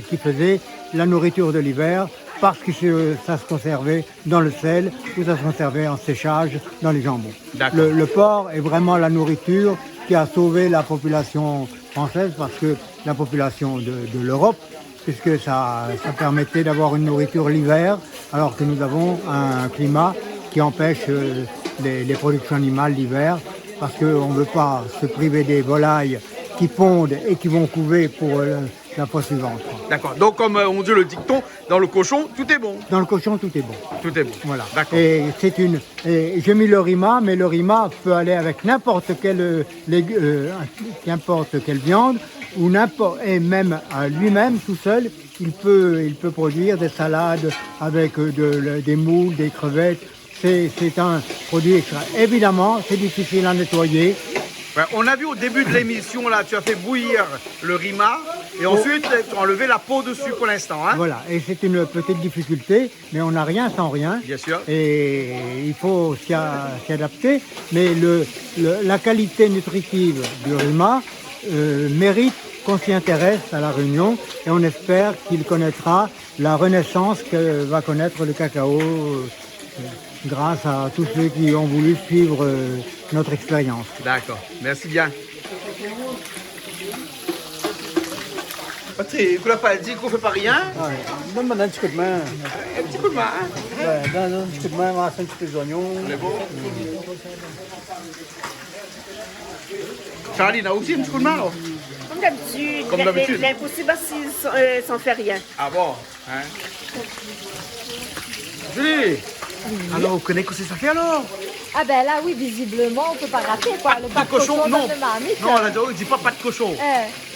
qui faisaient la nourriture de l'hiver parce que ça se conservait dans le sel ou ça se conservait en séchage dans les jambons. Le porc est vraiment la nourriture qui a sauvé la population française parce que la population de l'Europe, puisque ça permettait d'avoir une nourriture l'hiver, alors que nous avons un climat qui empêche les productions animales l'hiver, parce qu'on ne veut pas se priver des volailles qui pondent et qui vont couver pour la fois suivante. D'accord. Donc, comme on dit le dicton, dans le cochon, tout est bon. Dans le cochon, tout est bon. Tout est bon. Voilà. D'accord. Et j'ai mis le rima, mais le rima peut aller avec n'importe quelle viande, ou et même lui-même tout seul, il peut produire des salades avec des moules, des crevettes. C'est un produit extra. Évidemment, c'est difficile à nettoyer. Ouais, on a vu au début de l'émission, là, tu as fait bouillir le rima et ensuite tu as enlevé la peau dessus pour l'instant. Hein. Voilà, et c'est une petite difficulté, mais on n'a rien sans rien. Bien sûr. Et il faut s'y adapter. Mais la qualité nutritive du rima mérite qu'on s'y intéresse à La Réunion et on espère qu'il connaîtra la renaissance que va connaître le cacao grâce à tous ceux qui ont voulu suivre notre expérience. D'accord, merci bien. Tu n'as pas dit qu'on ne fait pas rien? Donne-moi un petit coup de main. Un petit coup de main, hein? Ouais, donne un petit coup de main, on va faire un petit peu d'oignons. C'est bon. Charline a aussi un petit coup de main, alors? Comme d'habitude. Comme d'habitude. L'impossible sans faire rien. Ah bon, hein? Julie, alors on connaît que c'est ça fait alors? Ah ben là oui, visiblement on peut pas rater quoi. Le pas de cochon, non. dans le marmite. Non, là on dit pas de cochon.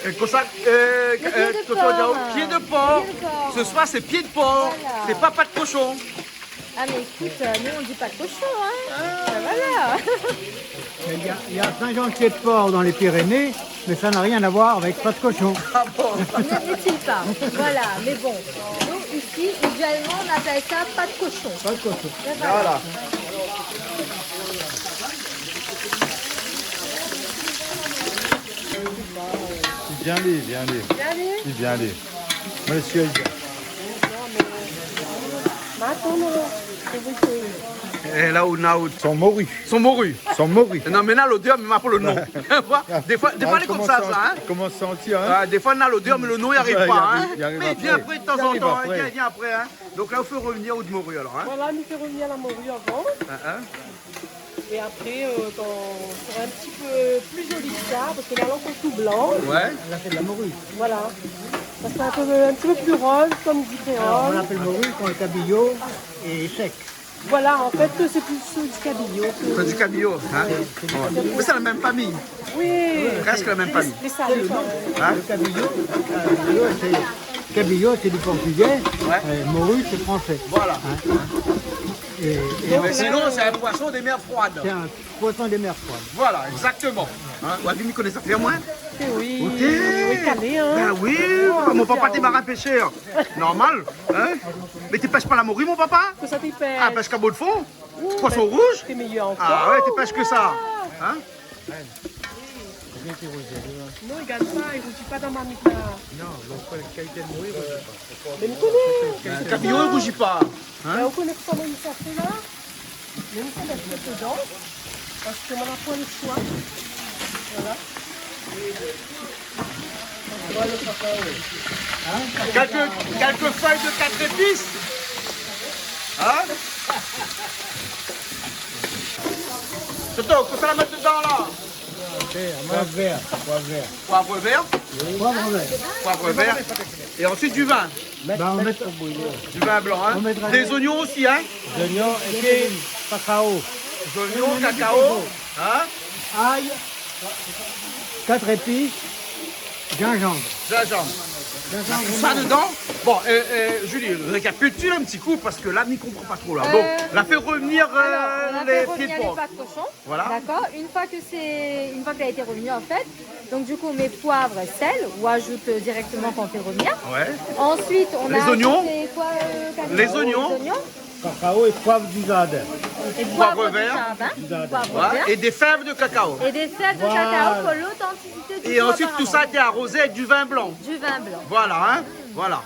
Pied de porc. Ce soir c'est pied de porc. Voilà. C'est pas de cochon. Ah mais écoute, nous on dit pas de cochon hein. Ben voilà. Il y a Saint-Jean-de-Pied-de-Port dans les Pyrénées, mais ça n'a rien à voir avec pas de cochon. Ah bon? N'est-il pas? Voilà, mais bon. Nous ici, usuellement on appelle ça pas de cochon. Pas de cochon. Ben Voilà. Viens aller. Viens aller. Monsieur. Et là où Sont morus. sont morus. Sont morus. Non mais là l'odeur me pour le nom. Des fois elle est comme ça, hein. Comment se sentir, hein? Ah, des fois on a l'odeur mais le nom il arrive pas. Hein. Il arrive Mais il vient après de temps Il en arrive temps. après. Il vient après. Hein. Donc là il faut revenir au de morue alors. Hein. Voilà, nous fait revenir la morue avant. Et après, quand on sera un petit peu plus joli que ça, parce que là, l'encre est tout blanc. Ouais. Là, c'est de la morue. Voilà. Ça sera un petit peu plus rose, comme dit Alors, on créole. l'appelle morue quand le cabillaud est sec. Voilà, en fait, c'est plus du cabillaud. C'est du cabillaud. Hein. Ouais. Mais c'est la même famille. Oui. Presque la même famille. Mais ça, C'est le nom. Hein? Le cabillaud, c'est du portugais. Ouais. Morue, c'est français. Voilà. Mais sinon là, c'est un poisson des mers froides. C'est un poisson des mers froides. Voilà, exactement. Hein? Wagumi connaît ça bien moins? oui. Ok. Oui, calé, hein. Ben oui, mon papa t'es marin pêcheur. Normal. Hein? Mais tu pêches pas la morue mon papa? Que ça t'y pêche. Ah, pêche cabot de fond? Poisson rouge? C'est meilleur encore. Ah ouais, tu pêches que ça. Hein? Non, il gagne pas, il ne rougit pas dans ma mita. Non, donc la qualité de morue, il rougit pas. Mais nous connaissons. Le cabillaud ne rougit pas. Hein? On connaît comment il s'appelle là. Mais nous sommes un peu dedans. Parce qu'on n'a pas le choix. Voilà. Quelques feuilles de 4 épices. Hein? Surtout, faut ça la mettre dedans là. Poivre vert. Poivre vert. Poivre vert. Et ensuite du vin. On met Du vin blanc. Hein? Des oignons aussi. Hein? des oignons et du cacao. Des oignons, cacao. Hein? Ail, 4 épices, gingembre. Gingembre. Tout ça dedans. Bon, Julie, récapitule un petit coup parce que là, n'y comprend pas trop là. Donc, la fait revenir Alors, on a les fait pieds revenir de porc. les pattes cochon. Voilà. D'accord. Une fois qu'elle a été revenue en fait, donc du coup on met poivre, sel ou ajoute directement quand on fait revenir. Ouais. Ensuite on Les a oignons. ajouté quoi, Camille? Les oignons. Cacao et poivre du jardin. Et Poivre du vert. jardin, poivre Ouais. vert. Et des fèves de cacao. Et des fèves de cacao pour l'authenticité du Et goût ensuite, tout ça a apparemment. été arrosé avec du vin blanc. Du vin blanc. Voilà, hein. Voilà.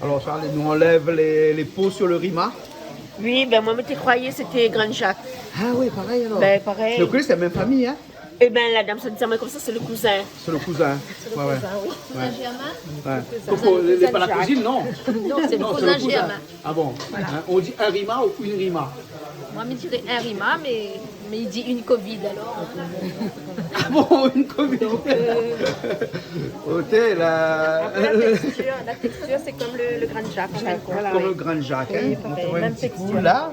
Alors Charles, nous enlève les pots sur le rima. Oui, ben moi, tu croyais c'était Grand Jacques. Ah oui, pareil alors. Ben pareil. Le cousin, c'est la même famille, hein? Eh ben la dame se dit comme ça, c'est le cousin. C'est le cousin. C'est le Ouais, ouais. cousin, oui. Ouais. Germain. Ouais. Donc, pas la cousine, non? Non, c'est le cousin Germain. Ah bon? Voilà. Hein, on dit un rima ou une rima? Moi, je dirais un rima, mais il dit une Covid alors. Ah bon, une Covid. Ok, La texture, c'est comme le Grand Jacques. Voilà, comme oui. le Grand Jacques. Oui, Hein? pareil, On même un petit texture. coup là.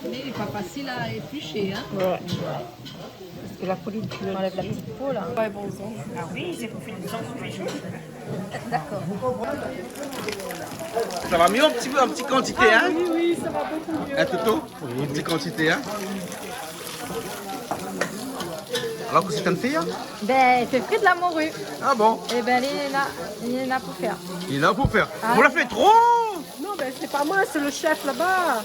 Mais il n'est pas facile à éplucher. Hein. Ouais. Parce que la folie, tu enlèves la petite peau là. Ouais, bon sang. Ah oui, c'est pour faire du sang sous les cheveux. D'accord. Ça va mieux en petite quantité, hein? Oui, ça va beaucoup mieux. Un toto? En petite quantité, hein? Alors que c'est une fille? Ben, il fait frais de la morue. Ah bon? Et ben, il y en a pour faire. Il est là pour faire. Ah. Vous la faites trop? Non, ben c'est pas moi, c'est le chef là-bas.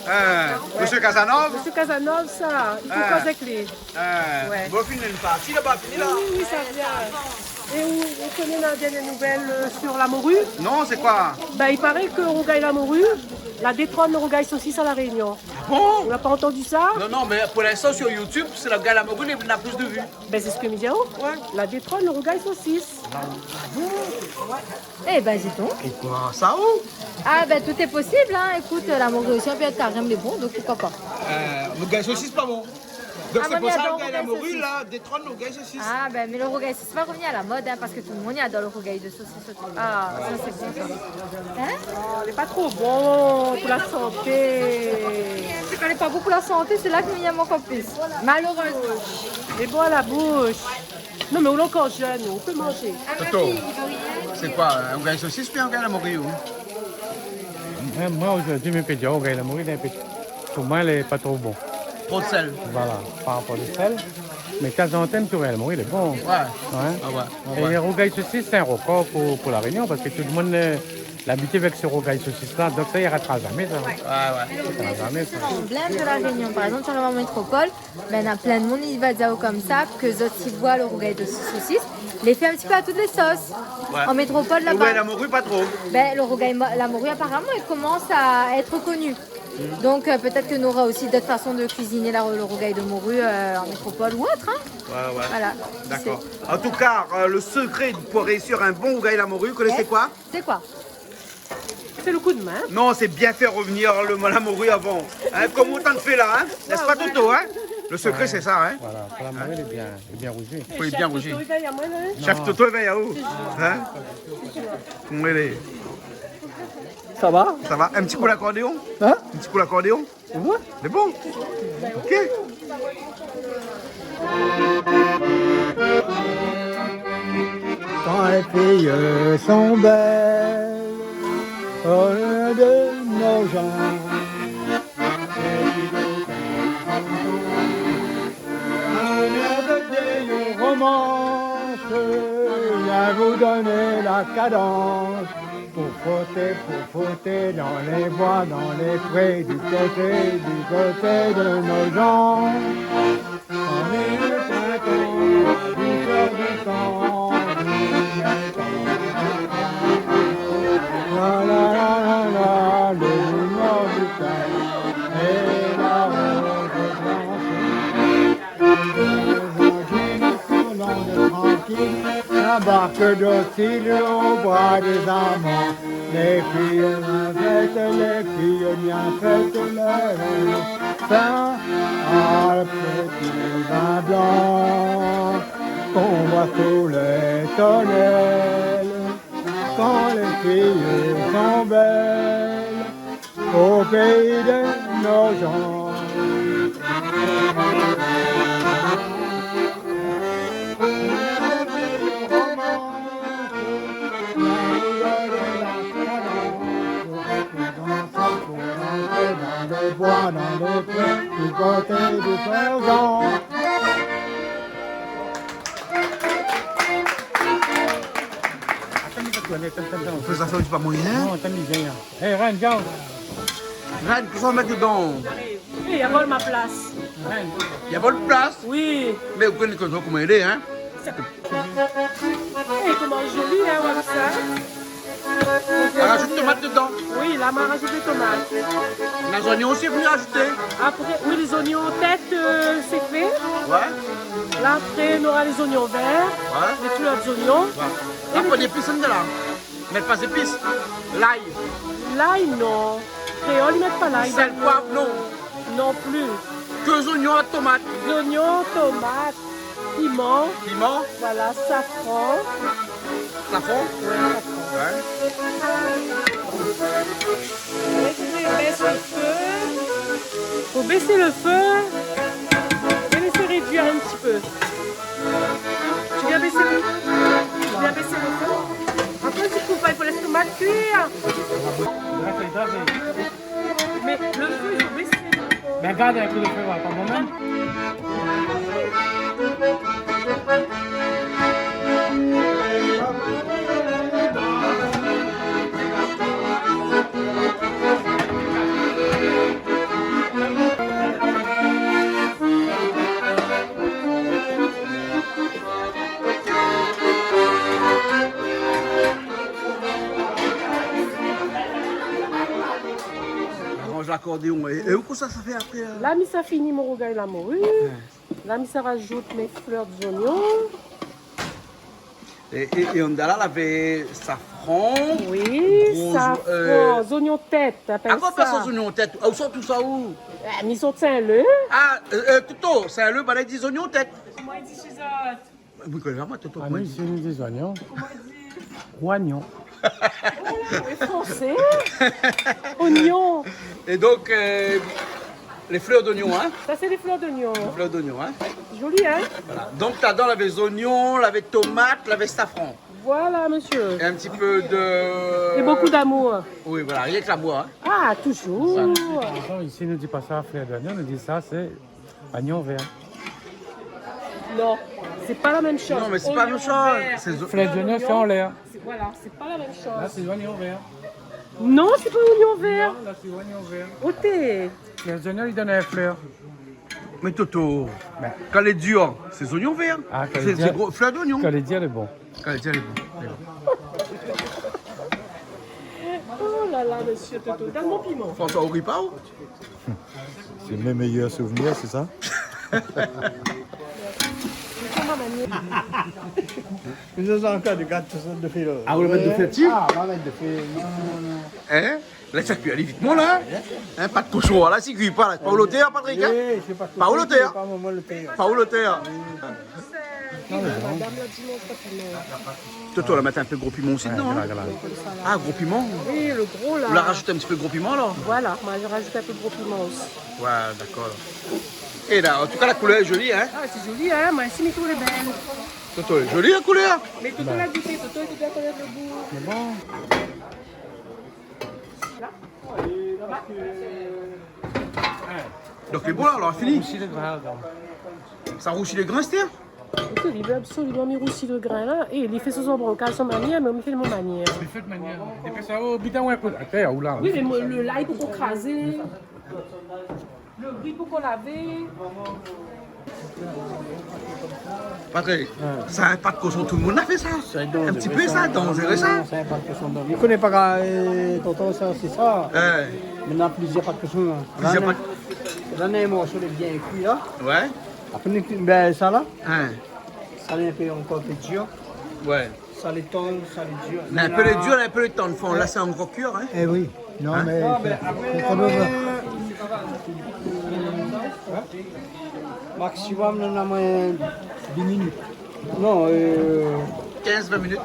Monsieur Casanov? Monsieur Casanov, ça. Il faut Ah. causer avec lui. Ouais. Vous finissez une partie là-bas, fini là? Oui, oui, ça vient. Et vous connaissez la dernière nouvelle sur la morue? Non, c'est quoi? Ben, il paraît que Rougail la morue, la détrône le Rougail saucisse à la Réunion. Bon? On n'a pas entendu ça? Non, non, mais pour l'instant sur YouTube, c'est le gars la morue, il a plus de vues. Ben, c'est ce que me dit. Ouais. La détrône le Rougail saucisse. Eh ben, dis donc. Et quoi? Ça où? Ah, ben, tout est possible, hein. Écoute, la morue aussi, on peut être carême les bons, donc pourquoi pas. Le gars saucisse pas bon. Donc Ah, c'est mais pour ça j'adore que le gars la le morue saucisse. là détrône le gars saucisse. Ah, ben, mais le rougail, c'est pas revenu à la mode, hein, parce que tout le monde y adore le rougail de saucisse. Ah, ça, c'est bon, ça. Hein? Oh, il n'est pas trop bon pour la santé. Tu connais pas beaucoup la santé, c'est là que nous y aime encore plus. Malheureusement. Il est bon à la bouche. Non, mais on est encore jeune, on peut manger. Toto, c'est quoi? Un gars saucisse puis un gars la morue ou? Moi, aujourd'hui, je peux dire, regarde, la morue, pour moi, elle n'est pas trop bon. Trop de sel. Voilà, par rapport au sel. Mais de temps en temps, tu vois, la morue, il est bon. Ouais. Hein? Ah ouais. Et les rougailles saucisses, c'est un record pour la Réunion parce que tout le monde l'habitude avec ce rougail saucisse-là. Donc ça, il ne ratera jamais, ça. Ouais. Ça ne jamais, ça. On blinde de la Réunion. Par exemple, sur la métropole, ben, il y a plein de monde qui va dire comme ça, que les autres, ils voient le rougail de saucisse, les fait un petit peu à toutes les sauces. Ouais. En métropole, Le gars là-bas. la morue, pas trop. Ben, le rougail, la morue, apparemment, il commence à être connu. Donc peut-être que nous aura aussi d'autres façons de cuisiner le rougail de morue en métropole ou autre. Hein. Ouais. Voilà. D'accord. En tout cas, le secret pour réussir un bon rougail la morue, vous connaissez quoi? C'est quoi? C'est le coup de main. Non, c'est bien faire revenir la morue avant. Hein, comme autant de fait là, hein? N'est-ce pas, Toto, hein? Le secret, c'est ça, hein? Voilà, la morue, elle est bien rougie. Il faut être bien rougi. Il y a moins, hein? Chef Toto, il va y aller où? Hein? Comment il est? Ça va? Ça va? Un petit coup l'accordéon? Hein? Un petit coup l'accordéon? Ouais. C'est bon? Ok. Quand les filles sont belles, au lieu de nos gens. Un romance, viens vous donner la cadence. Pour frotter dans les bois, dans les prés, du côté de nos gens. On est le printemps, douceur du temps, la la la la, le mouvement du temps, et la rose blanche. Les anges tranquilles, la barque docile au bras des amants. Les filles bien faites leur pain à le petit vin blanc qu'on boit sous les tonnelles. Quand les filles sont belles au pays de nos gens. Dans les bois, dans les prés, du côté du Faisan. Attends, On fait ça, c'est pas moyen. Non, attends, bien. Hé, Ren, viens. Reine, qu'est-ce qu'on va mettre dedans? Et il y a vol ma place. Il y a votre place? Oui. Mais vous connaissez comment il est, hein? Et comment joli, hein, comme ça. On rajoute tomate dedans. Oui, là, on a rajouté tomate. Les oignons aussi, vous les rajoutez? Après, oui, les oignons tête, c'est fait. Ouais. Là, après, on aura les oignons verts. Ouais. Les tous les oignons. Là, pas d'épices de là. Mettre pas d'épices. L'ail. L'ail, non. Créole, ils mettent pas l'ail. Sel, poivre, non. Non plus. Que les oignons, la tomate. Les oignons, tomates, piment. Piment. Voilà, safran. Safran. Ouais, faut baisser le feu et laisser réduire un petit peu. Tu viens baisser le feu? Tu viens baisser le feu? Après, tu coupes pas, il faut laisser tomate cuire. Mais le feu, il faut baisser. Mais garde un peu de feu, pas moment. Arrange l'accordéon. Et où ça fait après? Là, ça finit mon rougail la morue. Là, ça rajoute mes fleurs d'oignon. Et on a là, avait safran. Oui, gros, safran, oignons tête, appelle à quoi passe ça. les oignons tête? Où sort tout ça où? Ils sont Saint-Leu. Ah, Toto, c'est un le balai des oignons tête. Comment il dit chez eux? Vous connaissez pas Toto? Ah, nous, ici, nous des oignons. Oignons. Les Français. Oignons. Et donc, les fleurs d'oignon, hein? Ça, c'est des fleurs d'oignon. Les fleurs d'oignon, hein? Joli, hein? Voilà. Donc, t'as les oignons, les tomates, les safran. Voilà, monsieur. Et un petit peu de... Et beaucoup d'amour. Oui, voilà, rien que l'amour, hein? Ah, toujours. Ici, nous dit pas ça, fleur d'oignon, nous dit ça, c'est oignon vert. Non, c'est pas la même chose. Non, mais c'est pas la même chose. Fleur d'oignon, c'est en l'air. Voilà, c'est pas la même chose. Là, c'est oignon vert. Non, c'est pas oignon vert. Là, c'est oignon vert. Ôtez. Fleur d'oignon, il donne un fleur. Mais Toto, quand elle est dure, c'est oignon vert. Ah, quand C'est gros, fleur d'oignon. Quand les dire, elle est bon. Quand elle est dure, elle est bon. Oh là là, monsieur Toto, donne mon piment. François Auripao? C'est mes meilleurs souvenirs, c'est ça? Nous avons encore des gâteaux de filo. Ah, vous le mettez de fête? Ah, on va mettre de filo. Hein? Là, ça cuit, allez vite, mon là. Hein, pas de cochon, là, si cuit pas, là. Pas au loteur, Patrick? Hein? Oui, c'est pas Pas au loteur. Pas moi le terre. Pas au loteur. Madame la dimanche, pas piment. Toto, on va mettre un peu de gros piment aussi dedans. Hein? Ah, gros piment? Oui, le gros là. Vous la rajoutez un petit peu de gros piment, alors? Voilà, moi je rajoute un peu de gros piment aussi. Ouais, d'accord. Et là, en tout cas, la couleur est jolie, hein? Ah, c'est joli, hein? Moi, ici, mes tours les belles. Toto, elle est jolie, la couleur? Mais Toto l'a goûté, Toto, il faut bien connaître le goût. C'est bon. Donc, c'est bon, là, alors, fini. Roussi le grain, regarde. Ça rougit les grains, c'était? Écoute, il veut absolument mis roussi le grain là. Et il fait son broc à son manière, mais on me fait de mon manière. Il fait de manière. Et puis ça, au bidon, un peu. Attends, où là? Oui, mais le l'ail pour qu'on craser. Le riz pour qu'on laver. Patrick, ça a pas de cochon, tout le monde a fait ça. Un petit peu ça, dangereux ça. C'est un pas de cochon. Il ne connaît pas tonton, ça, c'est ça. Ouais. Maintenant, plusieurs pas de cochon. Plusieurs pas J'en ai un morceau de bien cuit là. Ouais. Après, ben, ça là, Hein. ça est un peu encore plus dur. Ouais. Ça les tond, ça les dur. On a un peu les dur, on a un peu le temps de fond. Là, c'est encore cuir, hein. Eh oui. Non, Hein? mais. Maximum, on a moins 10 minutes. Non, 15-20 minutes.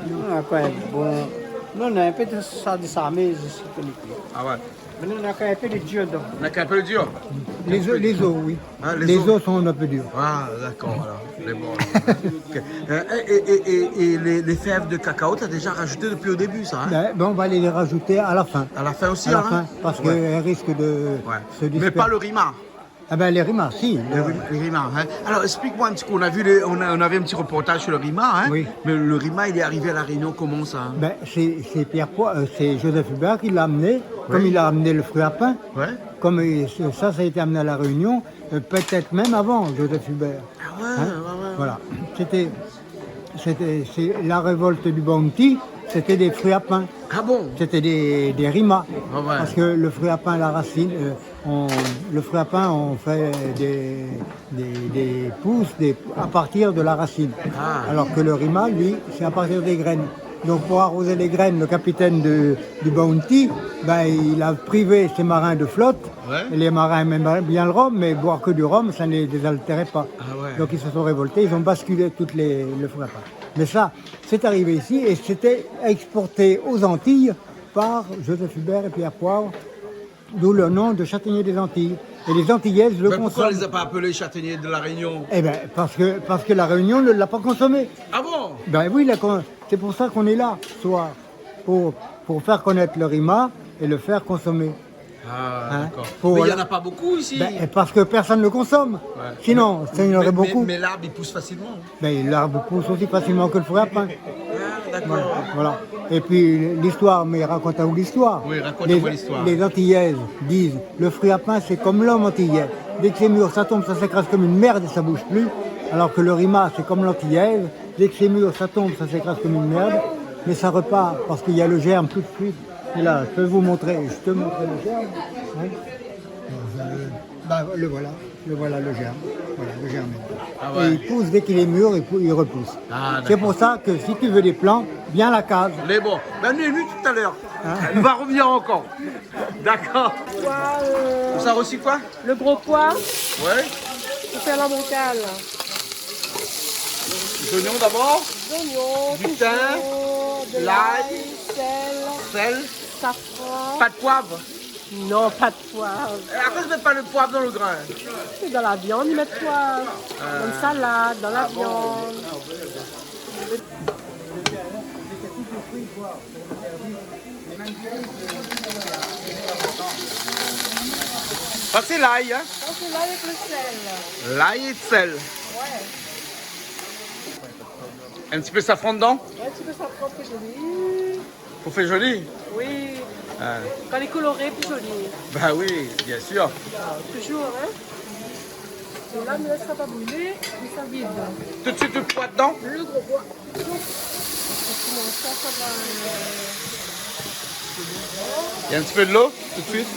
non, quand même. Bon. Non, on a un peu de ça, de ça, mais je sais pas. Ah ouais. Maintenant, on a quand même un peu de dur dedans. On a qu'un peu le dur. Les os, oui. Hein, Les os sont un peu durs. Ah, d'accord, alors. Les bons. Ok. Et les fèves de cacao, tu as déjà rajouté depuis le début, ça, hein? Ben, on va les rajouter à la fin. À la fin aussi, À la hein? fin, parce Ouais. qu'elles risquent de se Mais disperser. pas le rima. Ah ben les rimas, si. Les rima, hein? Alors, explique-moi un petit peu. On avait un petit reportage sur le rima, hein? Oui. Mais le rima, il est arrivé à La Réunion, comment ça? Ben, c'est Pierre c'est Joseph Hubert qui l'a amené comme il a amené le fruit à pain, comme ça a été amené à La Réunion, peut-être même avant Joseph Hubert. Voilà. C'est la révolte du Bounty, c'était des fruits à pain. Ah bon? C'était des rimas. Parce que le fruit à pain, la racine, le fruit à pain, on fait des pousses à partir de la racine. Alors que le rima, lui, c'est à partir des graines. Donc pour arroser les graines, le capitaine du Bounty, il a privé ses marins de flotte. Et les marins aimaient bien le rhum, mais boire que du rhum, ça ne les désaltérait pas. Donc ils se sont révoltés, ils ont basculé le fruit à pain. Mais ça, c'est arrivé ici et c'était exporté aux Antilles par Joseph Hubert et Pierre Poivre, d'où le nom de châtaignier des Antilles. Et les Antillaises le consomment. Pourquoi on ne les a pas appelés châtaigniers de La Réunion? Eh bien, parce que La Réunion ne l'a pas consommé. Ah bon? Ben oui, c'est pour ça qu'on est là ce soir, pour faire connaître le rima et le faire consommer. Ah, d'accord. Mais il n'y en a pas beaucoup ici. Parce que personne ne le consomme. Sinon, ça y en aurait beaucoup. Mais l'arbre, il pousse facilement. L'arbre pousse aussi facilement que le fruit à pain. D'accord. Voilà. Et puis l'histoire, mais raconte à vous l'histoire. Oui, raconte-moi l'histoire. Les Antillaises disent, le fruit à pain, c'est comme l'homme antillais. Dès que c'est mûr, ça tombe, ça s'écrase comme une merde et ça bouge plus. Alors que le rima, c'est comme l'antillaise. Dès que c'est mûr, ça tombe, ça s'écrase comme une merde. Mais ça repart, parce qu'il y a le germe tout de suite. Et là, je peux vous montrer, le germe. Oui. Le voilà le germe. Voilà, le germe. Et il pousse dès qu'il est mûr, il repousse. C'est pour ça que si tu veux des plants, viens à la case. Mais bon, on est venu tout à l'heure. On va revenir encore. D'accord. Ça reçu quoi? Le gros pois. Ouais. Pour faire la moncale. Les oignons d'abord. Oignons. Du thym. De l'ail. Sel. Safran. Pas de poivre? Non, pas de poivre. Après, je ne mets pas le poivre dans le grain. C'est dans la viande, ils mettent poivre. Dans une salade, dans la viande. Ça, c'est l'ail, hein? Ça, c'est l'ail avec le sel. L'ail et le sel. Ouais. Un petit peu de safran dedans? Un petit peu de safran, c'est joli. Pour faire joli? Oui. Quand elle est colorée, plus jolie. Bah oui, bien sûr. Toujours, hein. Et là, ne laisse pas brûler, mais ça vide. Tout de suite le poids dedans? Le gros poids. Il y a un petit peu de l'eau, tout de suite?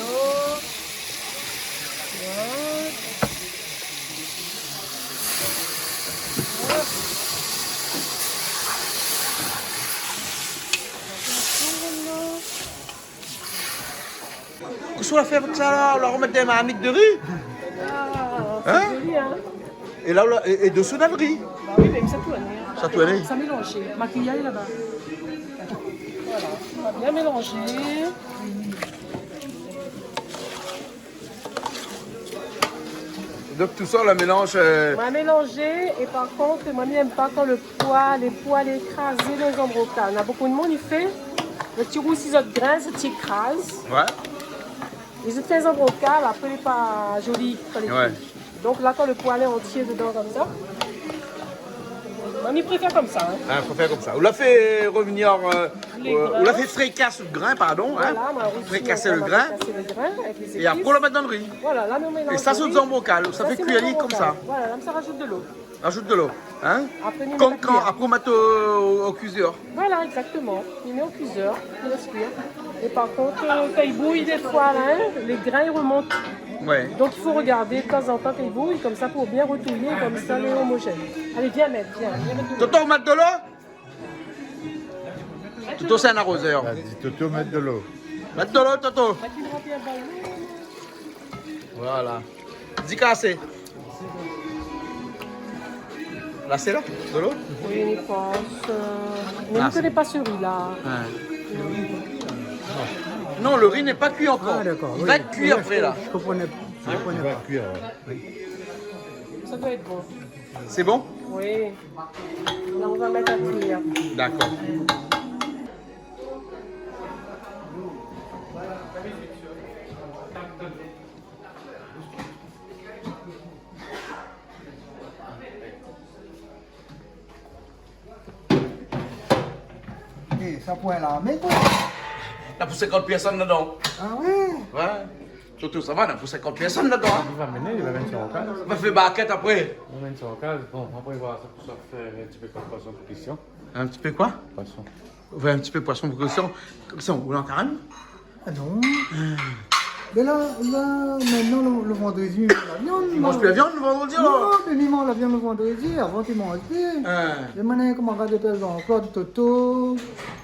Qu'est-ce qu'on a fait avec ça là? On l'a remis des marmites de riz? C'est joli, hein? Et là, et dessous dans le riz? Bah oui, mais ça tourne. Ça tourne? Ça mélange. Ma cuillère est là-bas. Voilà, on va bien mélanger. Donc tout ça, on la mélange. On va mélanger et par contre, moi, je n'aime pas quand les poils écrasés dans les embrocales. On a beaucoup de monde, il fait le petit roux, 6 autres grains, ça t'écrase. Ouais. Les autres 15 embrocales, après, il n'est pas joli. Ouais. Donc là, quand le poil est entier dedans comme ça, on y préfère comme ça. Hein. On préfère comme ça. On l'a fait revenir, on l'a fait fricasser le grain, pardon. Voilà, hein. Fricasser le grain. Et après, on le met dans le riz. Voilà, là, on mélange. Et ça, c'est aux embocales. Ça fait cuire comme ça. Voilà, là, ça rajoute de l'eau. Rajoute de l'eau. Hein? Après, comme quand, après, on met au cuiseur. Voilà, exactement. Il met au cuiseur, il laisse cuire. Et par contre, quand il bouille des fois, là, les grains ils remontent. Ouais. Donc il faut regarder de temps en temps qu'il bouille, comme ça pour bien retouiller, comme ça les homogène. Allez, viens mettre, viens mettre de l'eau. Toto, mettre de l'eau? Toto, c'est un arroseur. Vas-y, Toto, mettre de l'eau. Mettre de l'eau, Toto. Voilà. Dis casser. Là, c'est là, de l'eau? Oui, je pense. Mais je ne connais pas ce riz-là. Non, le riz n'est pas cuit encore. Ah, d'accord. Il va être cuit après, là. Je comprenais Il va cuire. Ça doit être bon. C'est bon? Oui. Là, on va mettre à cuire. D'accord. Et ça point là, mais quoi? T'as pour 50 personnes dedans. Ah ouais? Ouais. Surtout ça va, on a pour 50 personnes là-dedans. Hein. Il va mener, il va venir sur Ocas. On va faire baquette après. On va venir sur Ocas. Bon, après, il va faire un petit peu comme poisson pour Christian. Un petit peu quoi? Poisson. Ouais, un petit peu poisson pour Christian. Christian, vous voulez en carême? Ah non. Mais là, maintenant, le vendredi, la viande. Tu manges plus la viande le vendredi alors? Non, mais il mange la viande le vendredi, avant qu'il mange plus. Je m'en ai comme regarder par exemple, Claude Toto,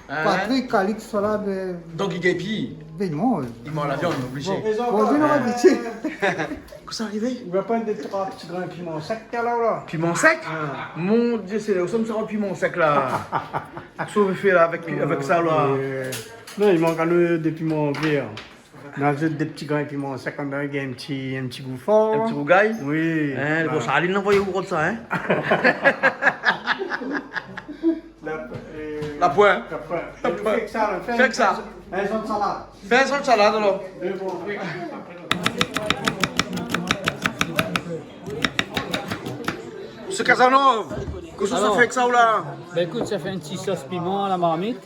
Patrick, Calix, sont là, ben. Donc il gagne. Ben il mange. Il mange la viande, obligé. Bon, je l'aurais habitué. Qu'est-ce qui est arrivé? Il va prendre des 3 petits grains de piment sec là. Piment sec? Mon Dieu, c'est là, où sommes sur un piment sec là? Qu'est-ce qu'on fait là avec ça là? Non, il manque des piments verts. On ajoute des petits grains de piment sec, on a un petit goût fort. Un petit goût gaille? Oui. Hein, le gros saline, l'envoyer au gros de ça, hein? La pointe. Fais que ça. Fais que ça. Fais un de salade. Fais un de salade alors. Monsieur Casanova, qu'est-ce que ça fait que ça ou là? Ben écoute, ça fait un petit sauce piment à la marmite.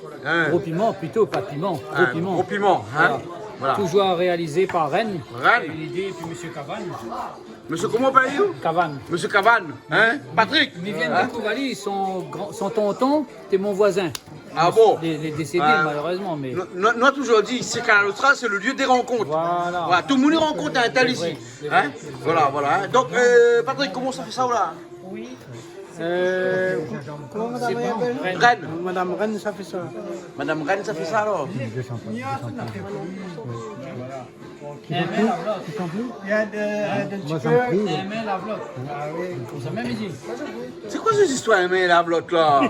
Gros piment plutôt, pas piment. Gros piment. Gros piment, hein? Voilà. Toujours réalisé par Rennes. Rennes. Une idée, puis Monsieur Cavane. Monsieur, comment appelez-vous? Cavane. Monsieur Cavane, hein? Patrick. Ils viennent de Couvali, son tonton, c'était mon voisin. Ah bon? Il est décédé malheureusement, mais... Nous a toujours dit, c'est Canal Austral, c'est le lieu des rencontres. Voilà. Tout le monde y rencontre un tel ici. Hein? Voilà. Hein? Donc, Patrick, comment ça fait ça ou là? Oui. Comment Madame Rennes. Madame Rennes, ça fait ça. Madame Rennes, ça fait ça alors? Il y a c'est quoi cette histoire, un mail à bloc là?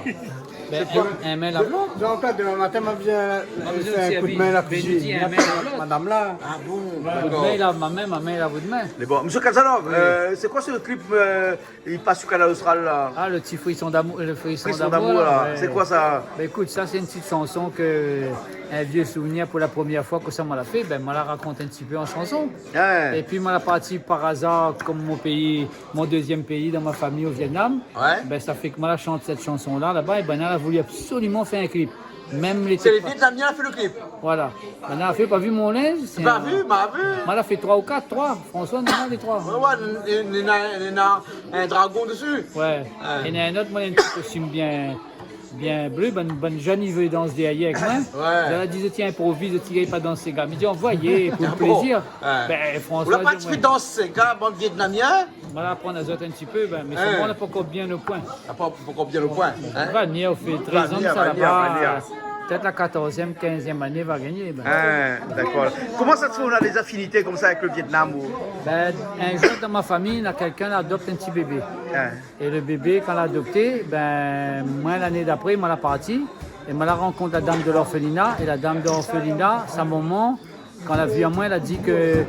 Un mail à bloc? Donc là, demain matin, m'a besoin un coup de main à la cuisine. Madame là. Ah bon? Coup de mail à ma main à vous de main. Mais bon, Monsieur Casanova, c'est quoi ce clip il passe sur Canal Austral là? Ah, le petit frisson d'amour. Le frisson d'amour là. C'est quoi ça? Ben écoute, ça c'est une petite chanson que un vieux souvenir pour la première fois que ça m'a fait, ben moi la raconte un petit peu en chanson. Ouais. Et puis moi la partie par hasard comme mon deuxième pays dans ma famille au Vietnam. Ouais. Ben ça fait que moi la chante cette chanson là-bas et ben elle a voulu absolument faire un clip. Même c'est les Vietnamiens qui ont fait le clip. Voilà. Ben elle a fait pas vu mon linge. Pas vu, m'a vu. Moi elle a fait 3 ou 4, 3. François non les 3. Ouais, il y a un dragon dessus. Ouais. Et il y a un autre moi un petit costume bien bleu, bonne jeune, il veut danser derrière avec moi. Ouais. Elle dit, tiens, improvise, tu n'irais pas danser, gars. Il dit, envoyez, pour le plaisir. Ben, François. Vous n'avez pas fait danser, gars, bande vietnamien? On va apprendre à autres un petit peu, ben, mais on n'a pas encore bien au point. Pas encore bien au point. On va venir, on fait 13 ans que ça là-bas. Peut-être la 14e, 15e année va gagner. Ben. D'accord. Comment ça se fait, on a des affinités comme ça avec le Vietnam ou... Ben, un jour dans ma famille, quelqu'un adopte un petit bébé. Et le bébé, quand l'a adopté, ben, moi l'année d'après, il m'a parti. Et moi la rencontre la dame de l'orphelinat. Et la dame de l'orphelinat, sa maman, quand elle a vu à moi, elle a dit que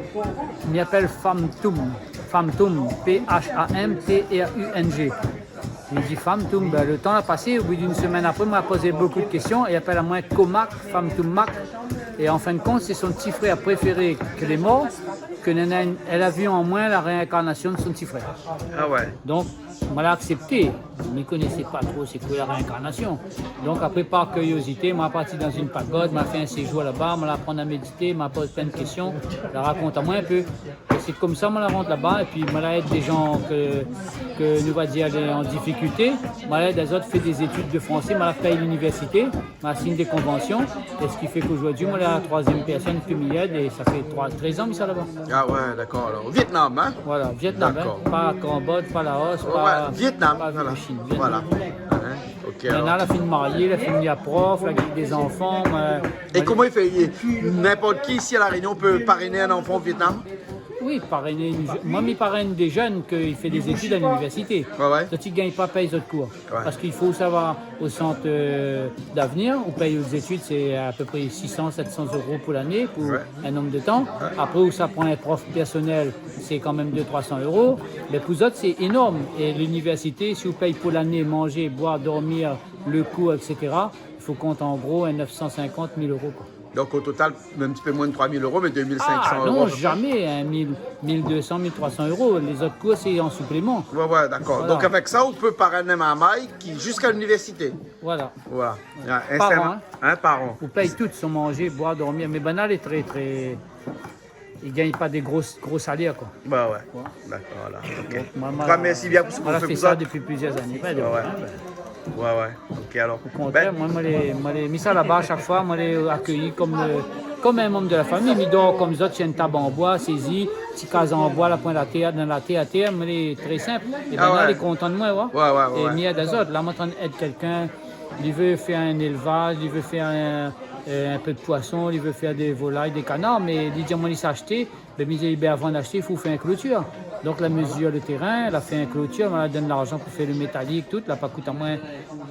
il m'appelle Famtoum. Famtoum, P-H-A-M-T-R-U-N-G. Il dit Famtoum, ben, le temps a passé, au bout d'une semaine après, il m'a posé beaucoup de questions et il appelle à moi Comac, Famtoum Mac. Et en fin de compte, c'est son petit frère préféré que les morts, elle a vu en moi la réincarnation de son petit frère. Ah ouais. Donc, on l'a accepté. Je ne connaissais pas trop c'est quoi la réincarnation. Donc après, par curiosité, m'a parti dans une pagode, m'a fait un séjour là-bas, m'a appris à méditer, m'a posé plein de questions, la raconte à moi un peu. Et c'est comme ça, m'a la rentre là-bas, et puis m'a aide des gens que nous va dire en difficulté. M'a aide des autres fait des études de français, m'a paye l'université, m'a signé des conventions. Et ce qui fait qu'aujourd'hui, moi la troisième personne qui m'y aide, et ça fait 13 ans que je suis là-bas. Ah ouais, d'accord. Alors, au Vietnam, hein? Voilà, Vietnam, hein? Pas Cambodge, pas Laos, pas Vietnam, pas voilà. Chine. Voilà. Ok. Maintenant, la fille mariée, la fille prof, la fille des enfants. Et comment il fait? N'importe qui ici à La Réunion peut parrainer un enfant au Vietnam? Oui, parrainer. Moi, je parraine des jeunes qui font des études à l'université. Ouais. Donc, ils ne gagnent pas payer autres cours. Ouais. Parce qu'il faut savoir, au centre d'avenir, on paye aux études, c'est à peu près 600, 700 euros pour l'année, pour un nombre de temps. Après, où ça prend un prof personnel, c'est quand même 200-300 euros. Mais pour les autres, c'est énorme. Et l'université, si vous payez pour l'année, manger, boire, dormir, le cours, etc., il faut compter en gros 950 000 euros. Quoi. Donc au total, un petit peu moins de 3 000 euros, mais 2 500 Ah euros. non, jamais, hein, 1200, 1300 euros. Les autres cours, c'est en supplément. Ouais, d'accord. Voilà. Donc avec ça, on peut parrainer ma maille jusqu'à l'université. Voilà. Voilà. Par an, hein. Par an. Vous payez tout, son manger, boire, dormir. Mais Banal est très... Il ne gagne pas des gros salaires, quoi. Bah ouais. D'accord, voilà. Ok. Moi, merci bien pour ce que on vous a faites fait pour ça ça. depuis plusieurs années. Ben, Ouais. Ok, alors. Au contraire, moi, je l'ai mis ça là-bas à chaque fois. Moi, je l'ai accueilli comme un membre de la famille. Mais dort comme ça, il y a une table en bois, saisie, petit case en bois, la pointe de la terre, dans la terre, moi, c'est très simple. Et Banal est content de moi, ouais. Et Mia d'Azot, là, moi, je aide quelqu'un, il veut faire un élevage, il veut faire un peu de poisson, il veut faire des volailles, des canards, mais il dit, moi, il s'est acheté. Mais il dit, avant d'acheter, il faut faire une clôture. Donc, la mesure le terrain, elle a fait une clôture, elle donne l'argent pour faire le métallique, tout, là, pas coûte à moins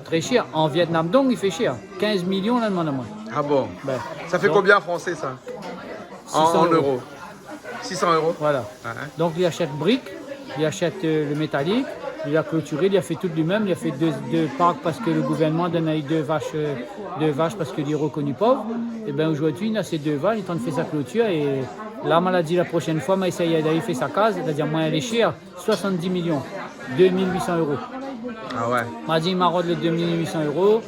très cher. En Vietnam, donc, il fait cher. 15 millions, là, demande à moi. Ah bon? Ben, ça fait combien en français, ça? 600 en euros. 600 euros? Voilà. Donc, il achète briques, il achète le métallique, il a clôturé, il a fait tout lui-même, il a fait deux parcs parce que le gouvernement donne à deux vaches parce qu'il est reconnu pauvre. Et bien aujourd'hui, il a ces 2 vaches, il tente de faire sa clôture et là, on l'a dit la prochaine fois, il essaye d'aller faire sa case, c'est-à-dire moi, elle est chère, 70 millions, 2800 euros. Ah ouais. M'a dit, il m'arrête les 2800 euros,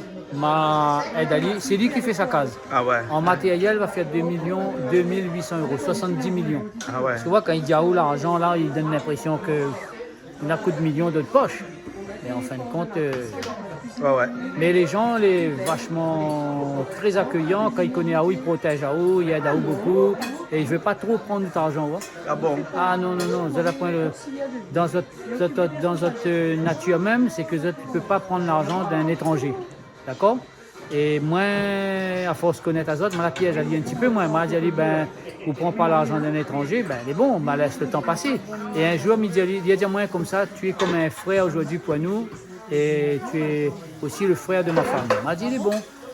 c'est lui qui fait sa case. Ah ouais. En matériel, il va faire 2800 euros, 70 millions. Ah ouais. Tu vois, quand il dit ah où l'argent, là, il donne l'impression qu'il a coup de millions de poche. Mais en fin de compte, ouais. Mais les gens, les vachement très accueillants, quand ils connaissent Aou, ils protègent Aou, ils aident Aou beaucoup. Et ils ne veulent pas trop prendre de l'argent. Ouais. Ah bon? Ah non, dans votre nature même, c'est que vous ne pouvez pas prendre l'argent d'un étranger. D'accord? Et moi, à force de connaître Azot, moi la piège, j'ai dit un petit peu, moi j'ai dit, ben, vous ne prenez pas l'argent d'un étranger, ben, il est bon, on laisse le temps passer. Et un jour, il a dit, moi, comme ça, tu es comme un frère aujourd'hui pour nous, et tu es aussi le frère de ma femme. Il m'a dit, il est bon.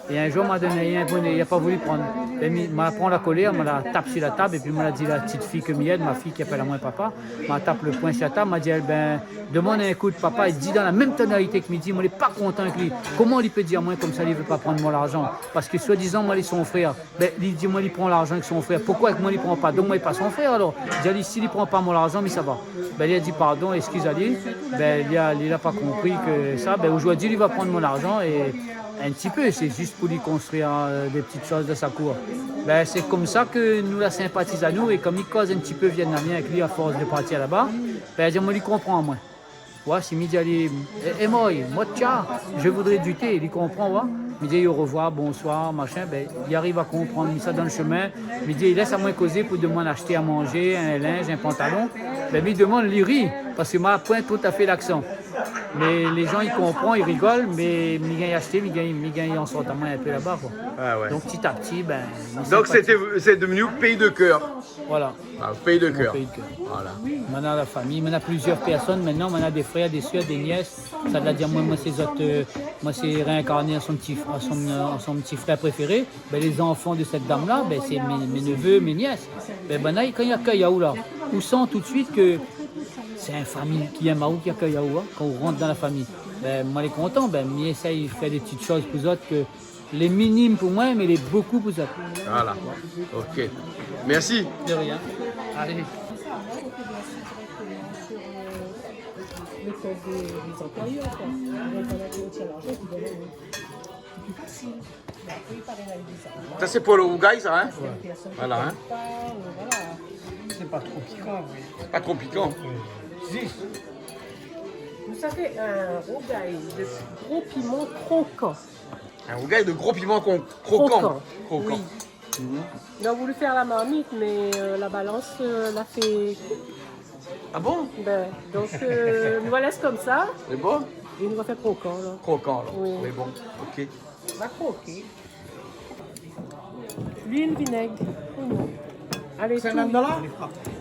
Et un jour, il m'a donné un bonnet, il n'a pas voulu prendre. Il m'a pris la colère, il m'a tapé sur la table, et puis il m'a dit, la petite fille que m'aide, ma fille qui appelle à moi papa, m'a tapé le poing sur la table, m'a dit, ben, demande un coup de papa, il dit dans la même tonalité que dit, moi, il n'est pas content avec lui. Comment il peut dire, moi, comme ça, il ne veut pas prendre mon argent? Parce que, soi-disant, moi, il est son frère. Ben, il dit, moi, il prend l'argent avec son frère. Pourquoi avec moi, il ne prend pas? Donc, moi, il n'est pas son frère, alors. Il dit, s'il ne prend pas mon argent, mais ça va. Ben, il a dit, pardon, excusez-lui. Ben, il n'a pas compris que ça. Ben, aujourd'hui, il va prendre mon argent et. Un petit peu, c'est juste pour lui construire des petites choses de sa cour. Ben, c'est comme ça que nous la sympathise à nous et comme il cause un petit peu vietnamien avec lui à force de partir là-bas, ben, moi, il comprend moi. Ouais, si midi, et moi, tiens, je voudrais du thé, il comprend, ouais. Midi, au revoir, bonsoir, machin, ben, il arrive à comprendre, mis ça dans le chemin. Midi, il laisse à moi causer pour demander acheter à manger, un linge, un pantalon. Ben, il demande, il rit, parce que moi, point tout à fait l'accent. Mais les gens, ils comprennent, ils rigolent, mais ils gagnent acheter, ils gagnent en sortant un peu là-bas. Quoi. Ah ouais. Donc petit à petit, ben. Donc c'est devenu pays de cœur. Voilà. Ah, pays de cœur. Voilà. Maintenant la famille, maintenant plusieurs personnes, maintenant on a des frères, des soeurs, des nièces. Ça veut dire moi c'est réincarné à son petit frère préféré. Ben, les enfants de cette dame-là, ben, c'est mes neveux, mes nièces. Ben, quand il y a Kayaou là, on sent tout de suite que c'est une famille qui aime Aou, qui accueille Aou, quand on rentre dans la famille. Ben, moi, je suis content, ben, je essaye de faire des petites choses pour eux autres, que les minimes pour moi, mais les beaucoup pour eux autres. Voilà, ok. Merci. De rien. Allez. Des employeurs, quoi. Donc, on a qui retient l'argent, qui donne plus facile. Ça, c'est pour le rougail, ça, hein? Ouais. Voilà, hein? C'est pas trop piquant, oui. Pas trop piquant. Vous savez, un rougail de gros piment croquant. Un rougail de gros piment croquant. Oui. Il a voulu faire la marmite, mais la balance l'a fait. Ah bon? Ben, donc, nous la laisse comme ça. C'est bon? Et nous va faire croquant, là. Croquant, alors. Oui. C'est bon, ok. On va croquer. L'huile, vinaigre, oignon. Allez, tout.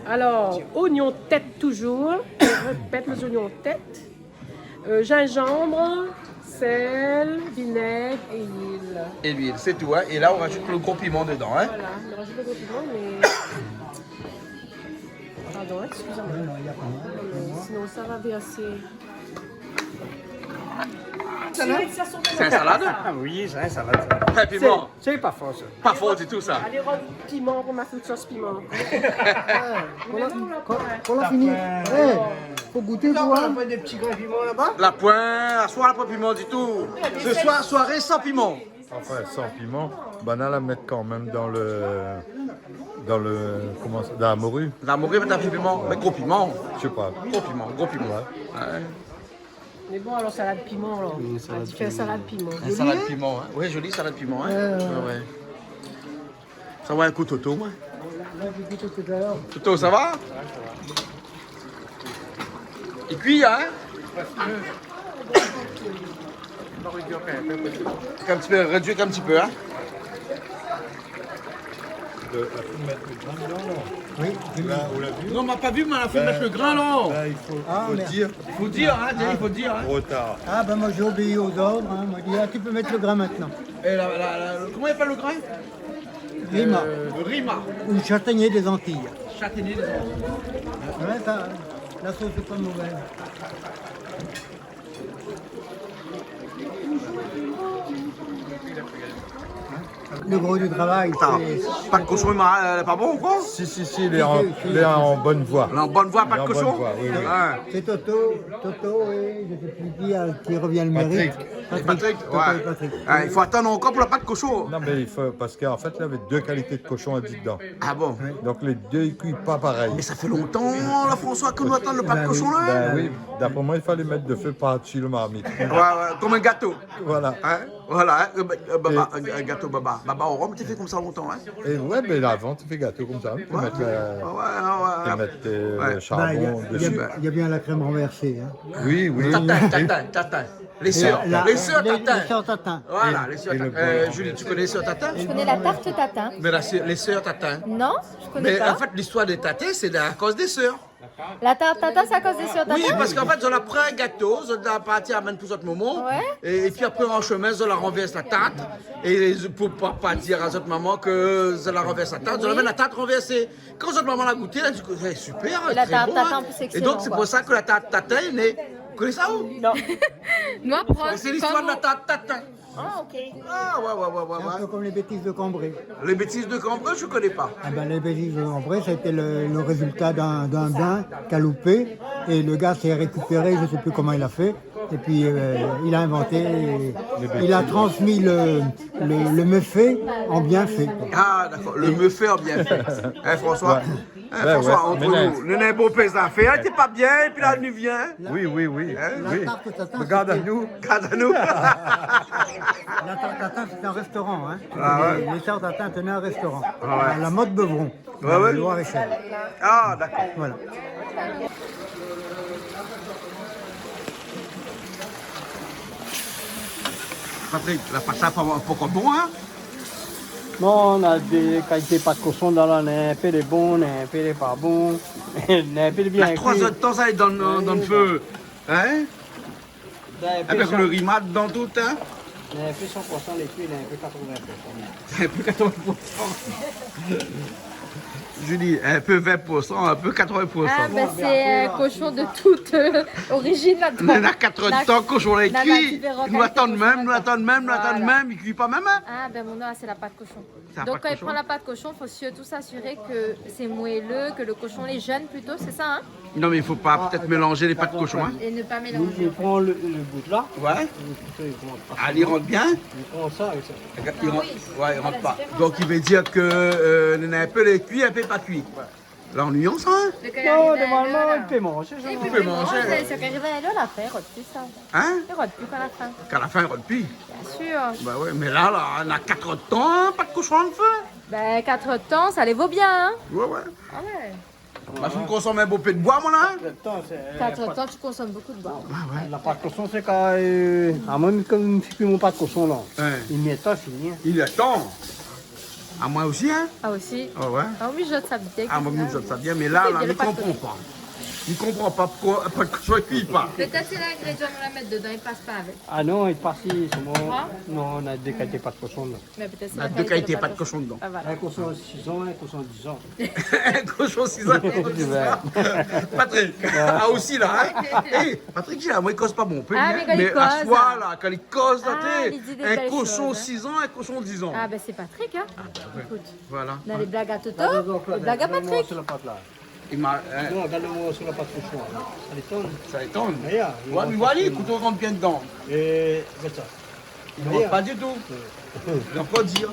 Alors, oignon tête toujours. Je répète les oignons tête. Gingembre, sel, vinaigre et huile. Et l'huile, c'est tout, hein? Et là, on rajoute le gros piment dedans, hein? Voilà, on rajoute le gros piment, mais... Pardon, excusez-moi. Sinon, ça va verser. C'est un salade? Ah oui, c'est un salade. Un piment? C'est pas fort ça. Pas fort du tout ça. Allez, rendre piment pour ma sauce piment. Qu'on l'a fini. Faut goûter, toi. Des petits grains piments là-bas. La pointe, soir pas piment du tout. Ce soir, soirée sans piment. Enfin, sans piment, on la mettre quand même dans dans la morue. La morue avec un piment, mais gros piment. Je sais pas. Gros piment. Ouais. Mais bon, alors salade piment, alors. Tu fais salade piment. Un salade piment, hein. Oui, jolie salade piment, hein. Ouais. Ça va un coup, Toto, moi. Toto, ça va? Et puis, hein? Un petit peu, réduire un petit peu, hein? Oui, non, on m'a pas vu, mais on a fait mettre le grain là. Il faut dire. Il faut dire, hein, il faut dire. Hein. Trop tard. Ah ben moi j'ai obéi aux ordres, hein. Moi, je dis, tu peux mettre le grain maintenant. Et comment il appelle le grain? Rima. Le rima. Ou châtaignier des Antilles. Châtaignier des Antilles. Ouais, ça, la sauce n'est pas mauvaise. Le gros du travail, c'est... Pas de cochon, il est pas bon ou quoi? Si, il est en bonne voie. Il est en bonne voie, pas de Il est en cochon? bonne voie, oui. Ouais. C'est Toto et je ne sais plus qui revient le mérite. Patrick, ouais. Patrick. Ah, il faut attendre encore pour la pâte de cochon. Non, mais il faut, parce qu'en fait, il y avait 2 qualités de cochon à dire dedans. Ah bon? Donc les 2 ils cuisent pas pareil. Mais ça fait longtemps, là, François, que nous attendons le pâte de cochon là? Ben oui, d'après moi, il fallait mettre de feu par-dessus le marmite. Ouais, comme un gâteau. Voilà. Hein? Voilà, baba, un gâteau baba. Baba au rhum, tu fais comme ça longtemps, hein? Et ouais, mais avant, tu fais gâteau comme ça. Tu peux mettre, le charbon dessus. Il y a bien la crème renversée. Hein. Oui. Tatin. Les sœurs Tatin. Voilà, les sœurs Tatin. Julie, tu connais les sœurs Tatin? Je connais la tarte tatin. Mais les sœurs Tatin. Non, je connais Mais pas. en fait, l'histoire des Tatin, c'est à cause des sœurs. La tarte tatin, c'est à cause des sœurs tatin? Oui, parce qu'en fait, on a pris un gâteau, on a parti amène pour autre moment. Ouais. Et puis après, en chemin, on la renverse la tarte. Et pour pas dire à votre maman que on la renverse la tarte, on amène la tarte renversée. Quand votre maman l'a goûté, elle a dit que c'est super. Et la très tarte bon, tatin, hein. en plus, c'est Et excellent, donc, c'est quoi. pour ça que la tarte tatin est née. Vous connaissez ça ou? Non. Moi, prends. C'est l'histoire de la tarte tatin. Ah, ok. Ah, ouais. C'est un peu comme les bêtises de Cambrai. Les bêtises de Cambrai, je connais pas. Ah ben, les bêtises de Cambrai, c'était le résultat d'un bain qu'a loupé. Et le gars s'est récupéré, je ne sais plus comment il a fait. Et puis il a inventé, il a transmis le méfait en bienfait. Ah, d'accord, le méfait en bienfait. Hein, François? Ouais. François, Ouais, entre mais nous, le n'est beau paysan fait, elle n'était pas bien, et puis là, elle nous vient. Oui. La tarte tatin, Regarde à nous. Regarde à nous. la tarte tatin, c'est un restaurant. Hein. Ah ouais. Les tartes tatin tenaient un restaurant. Ah ouais. À la mode Beuvron, Ouais, dans ouais. le Loir-et-Cher. Ah, d'accord. Voilà. Patrick, la pâte à pas bon, hein? Bon, on a des qualités pas de cochon dans là, on a un peu de bon, on a un peu de pas bon, on a un peu de bien Il y a 3 heures de temps, ça allait dans le feu. Hein? Avec le rimat dans tout, hein? On a un peu 100% les cuits, on a un peu 80%. Un peu 80%. Julie, un peu 20%, un peu 80%. Ah, ben c'est un cochon de toute origine là-dedans. On a 4 temps, cochon les la cuit. différente Nous attendent qualité même, de cochon, voilà. il cuit pas même. Hein? Ah, ben mon nom, c'est la pâte cochon. C'est la Donc, pâte quand il cochon. prend la pâte cochon, il faut surtout s'assurer que c'est moelleux, que le cochon est jeune plutôt, c'est ça, hein? Non, mais il faut pas peut-être mélanger les pâtes de cochon. Hein? Et ne pas Je mélanger. prends le bout de là. Ouais. Allez, il rentre bien. Je prends ça et ça. Il rentre, ouais, il rentre pas. Donc, il veut dire que on a un peu les cuits, un peu pas cuits. Là, on nuance, hein? Non, normalement, il peut manger. Il peut manger. C'est qu'arrive à l'heure, la fin, il rote plus ça. Hein? Il rote plus qu'à la fin. Qu'à la fin, il rentre plus. Bien sûr. Bah ouais, mais là, on a 4 temps, hein, pas de cochon en feu. Ben, 4 temps, ça les vaut bien, hein? Ouais. Ah ouais. Bah, je me consomme un beau peu de bois, mon hein? 4 temps, tu consommes beaucoup de bois. La pâte de cochon, c'est quand. À moins que je ne fais plus mon pâte de cochon là. Ouais. Il m'y est temps, fini. Il est temps. À moi aussi, hein? Ah aussi? Ah ouais. Ah oui, je ça bien. Ah, moi, je ça bien, mais là, C'est bien on ne le pâte comprend pas. Il ne comprend pas pourquoi pas de cochon, il cuit pas. Peut-être c'est l'ingrédient, on la mettre dedans, il passe pas avec. Ah non, il passe ici. Ah. Non, on a deux qualités pas de cochon. Là. Mais peut-être c'est On a deux qualités, pas de cochon dedans. Ah, voilà. Un cochon 6 ans, un cochon 10 ans. Un cochon 6 ans, un cochon 10 ans. Patrick, ah aussi là, hein. Hey, Patrick, il a moi il cause pas bon. Ah, mais quand il mais à cause, soi hein. là, quand il cause là, Ah, t'es il dit des un belles cochon choses, hein. 6 ans, un cochon 10 ans. Ah ben c'est Patrick, hein. Ouais. Écoute, Voilà. dans les blagues à Toto, Donc, les blagues à Patrick. sur la pâte là. Il m'a. Non, regarde-moi sur la pâte cochon. Là. Ça l'étonne. Ça étonne. Regarde. Ouais, mais voilà, le couteau rentre bien dedans. Et regarde ça. Il ne rentre pas du tout. Il n'a pas dire.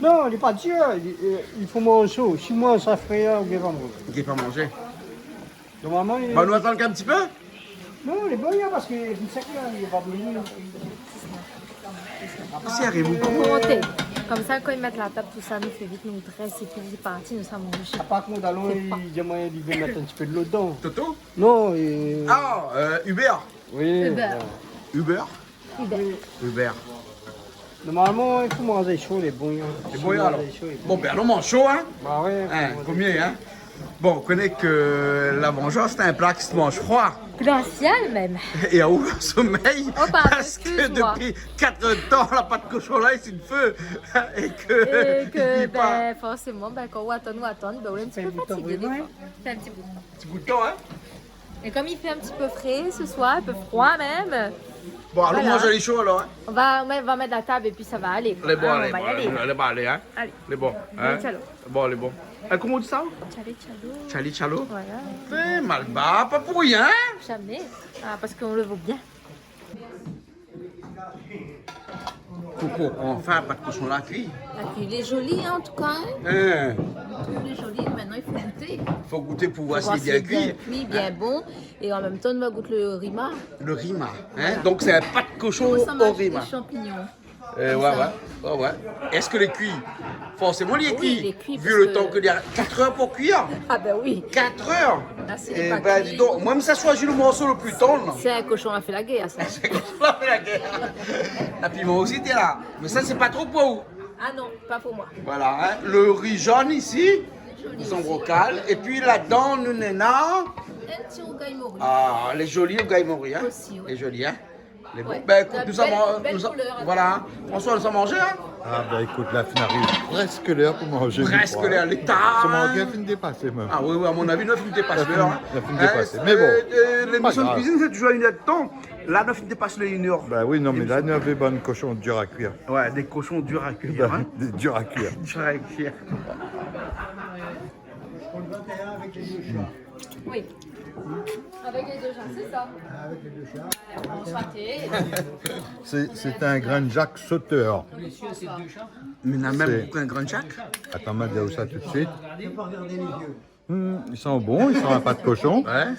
Non, il n'est pas dur. Il faut manger chaud. Si moi, ça ferait un ou manger. Il n'est pas mangé. Normalement, il est... Bah, nous attendons un petit peu. Non, il est bon, hein, parce que du sec, là, il va venir. C'est arrivé. Pour monter. Comme ça, quand ils mettent la table, tout ça nous fait vite nous dresser et puis c'est parti, nous sommes mangés. À part que mon talon, il dit moyen de mettre un petit peu de l'eau dedans. Toto? Non, et... Ah, Hubert. Oui. Hubert. Hubert. Hubert. Normalement, il faut manger chaud, les bouillons. Les bouillons alors. Bon, ben, on mange chaud, hein? Bah ouais. Hein, combien, hein? Bon, on connaît que la vengeance, c'est un plat qui se mange froid. Glacial même. Et à ouvert sommeil, Oh, pardon, parce que excuse-moi. depuis 4 temps, la pâte cochon là, c'est une feu. Et que. Et que, ben, forcément, ben, quand on attend, ben, on est un petit peu fatigué des fois. Fait un petit bout. Petit bout de temps, hein? Et comme il fait un petit peu frais ce soir, un peu froid même, Bon, allons Voilà. manger les chauds alors, hein? on va mettre la table et puis ça va aller. Les bons, Ah, allez, on va y aller. allez, allez, hein? Allez. Les bons, hein? Chalo. Bon, les bons. Comment on dit ça? Chali, chalo. Chali, chalo? Voilà. Eh, mal bas, pas pour rien, hein? Jamais. Ah, parce qu'on le vaut bien. Coco, enfin, pas de cochon là cuit. Il est joli en tout cas. Hein. Hein? Il est joli, maintenant il faut goûter. Faut goûter pour voir Voir s'il est bien s'il cuit. cuit, bien bon. Et en même temps, on va goûter le rima. Le rima, hein? Donc c'est un pas de cochon au rima. Des champignons. Ouais. Est-ce que les cuits? Forcément, les Oui, cuits. les cuits, Vu parce le que- temps qu'il y a 4 heures pour cuire. Ah ben oui. 4 heures. Là, c'est Eh pas ben, cuit. dis donc, moi, ça choisit le morceau le plus tendre. C'est un cochon a fait la guerre, ça. La guerre. La piment aussi, t'es là. Mais ça, c'est pas trop pour vous. Ah non, pas pour moi. Voilà, hein. Le riz jaune ici, son brocal. Et puis là-dedans, nous n'en a. Un petit rougail mori. Ah, les jolis, le gars mori, hein. Aussi, oui. Les jolis, hein. Les bons. Ouais. Ben écoute, La nous avons. belle couleur, Voilà. François, nous avons mangé, hein. Ah ben écoute, là, il arrive presque l'heure pour manger. Presque l'heure, l'état. Ça m'a bien fini de dépasser même. Ah oui, à mon avis, 9 minutes dépasse l'heure. Hein. 9 minutes dépassées, mais bon, L'émission de grave. cuisine, c'est toujours une heure de temps. Là, 9 minutes dépasse les 1 heure. Ben oui, non, mais là, il y avait bonne cochon dur à cuire. Ouais, des cochons durs à cuire. Hein. Dur à cuire. Durs à cuire. Oui. Avec les deux chats, c'est ça. Avec les deux chats. C'est un Grand Jacques sauteur. Les cieux, c'est deux chats. Mais on a même C'est- beaucoup un grand Jacques. Attends, on va dire ça tout de suite. Je peux pas regarder les yeux. Ils sont bons, ils sont à pas de cochon. Ouais.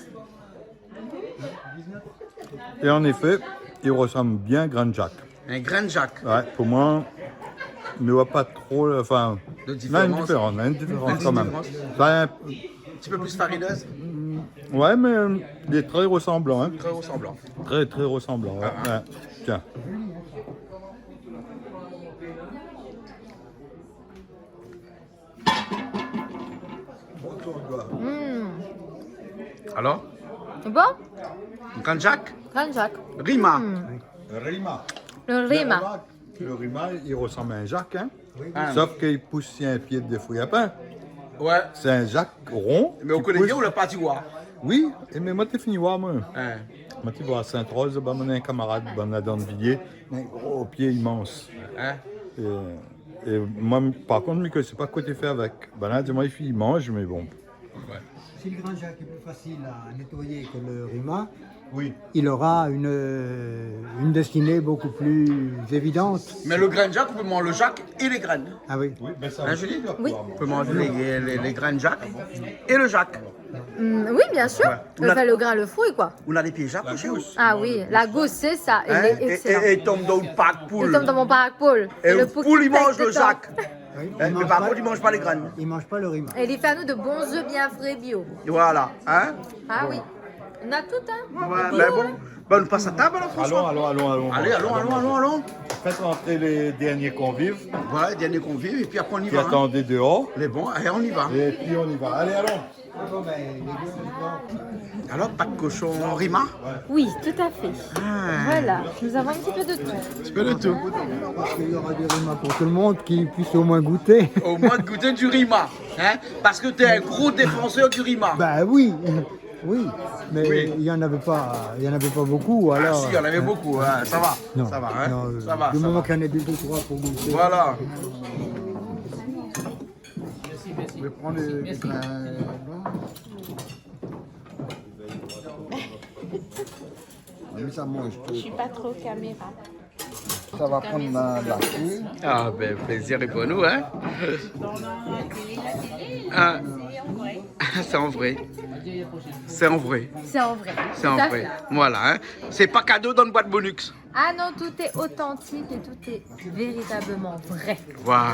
Et en effet, ils ressemblent bien à Grand Jacques. Un grand Jacques. Ouais, pour moi, je ne vois pas trop, enfin, De il y a une différence. différence quand même. Ça a un- Un petit peu plus farineuse. ouais, mais il est très ressemblant. Hein. Très ressemblant. Très, très ressemblant. Ouais. Ouais. Tiens. Alors, Bon, grand Jacques, Grand Jacques. Rima. Rima. Le rima. Le Rima, il ressemble à un Jacques, hein? Ah. Sauf qu'il pousse sur un pied de fruits à pain. Ouais. C'est un Jacques rond. Mais on qui connaît pousse- bien ou le patinoire? Oui, et mais moi, t'es fini voir, moi. Hein. Moi, tu vois, à Sainte-Rose, ben, on a un camarade, ben, on a dans le Villiers, un gros pied immense. Hein? Et moi, par contre, je ne sais pas quoi tu fais avec. Ben là, dis-moi, il mange, mais bon. Si le Grand Jacques est plus facile à nettoyer que le Rima, oui, il aura une destinée beaucoup plus évidente. Mais le grand Jacques, on peut manger le Jacques et les graines. Ah oui. Oui, ben ça Hein, Julie? Oui. On peut manger les graines Jacques et le Jacques. Oui, bien sûr. On a- Le grain, le fruit, quoi. On a les pieds Jacques chez vous. Ah oui, la gousse, c'est ça. Il Hein? est excellent. Et tombe dans le pack poule. Il tombe dans mon parc poule. Et le poule, il pète mange le dedans. Jacques. Oui, Mais par contre, il mange pas les graines. Il ne mange pas le Rima. Et il fait à nous de bons œufs bien frais bio. Voilà. Hein? Ah oui. On a tout, hein. Ouais, ben bon. Ben, on passe à table alors, François. allons. Allez, allons. faites rentrer les derniers convives. Voilà, les derniers convives, et puis après on y Qui va. attendaient dehors. Les bons, allez, on y va. Et puis on y va. Allez, allons. Alors, pas de cochon rima? Oui, tout à fait. Voilà, nous avons un petit peu de tout. Un petit peu de tout. Parce qu'il y aura du rima pour tout le monde qui puisse au moins goûter. Au moins de goûter du rima. Hein? Parce que tu es un gros défenseur du rima. Bah oui, oui. Mais il n'y en avait pas beaucoup. Alors, Ah si, il y en avait beaucoup, hein. Ça va. Non, Ça va, hein. non, Ça va. du ça moment va. qu'il y en a 2 ou 3 pour goûter. Voilà. Je vais prendre les grains blancs. Mais ça mange Je suis pas trop caméra. Ça va prendre la fouille. Ah ben, plaisir est pour nous, hein. Ah. C'est en vrai. C'est en vrai. C'est en vrai. C'est en Tout à vrai. fait. Voilà, hein. C'est pas cadeau dans une boîte Bonux. Ah non, tout est authentique et tout est véritablement vrai. Voilà.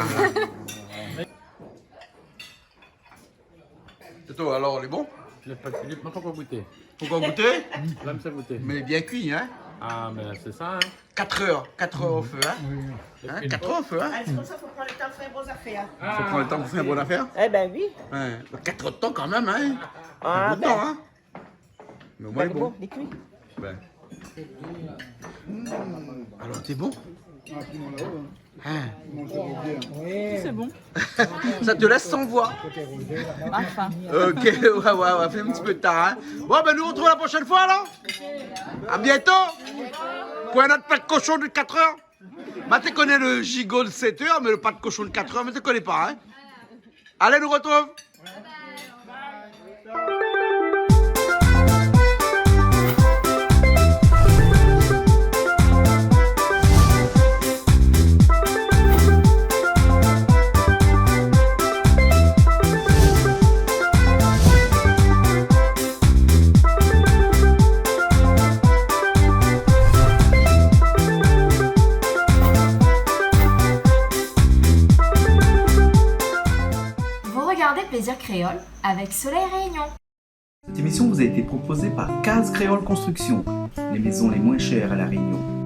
Toto, alors, on est bon? Je n'ai pas encore goûté. Faut qu'on goûter? Là, ça goûter. Mais bien cuit, hein. Ah, mais c'est ça, hein. 4 heures au feu, hein. Hein, 4 heures au feu, hein. C'est comme ça qu'il faut prendre le temps de faire vos affaires. Faut prendre le temps pour faire une bonne affaire. Eh ben oui. Ouais. 4 heures de temps quand même, hein. Ah, Un bout de temps, hein. Mais au moins, il est bon. Les cuits. Ben. Alors, t'es bon? Hein? C'est bon. Ça te laisse sans voix. Enfin. Ok, ouais, fait un petit peu tard, hein. Bon, ben nous on se retrouve la prochaine fois, alors. À bientôt. Pour un autre plat de cochon de 4 heures. Bah, tu connais le gigot de 7 heures, mais le plat de cochon de 4 heures, mais tu connais pas, hein. Allez, nous retrouve. Vous regardez Plaisir Créole avec Soleil Réunion. Cette émission vous a été proposée par Case Créole Construction, les maisons les moins chères à La Réunion.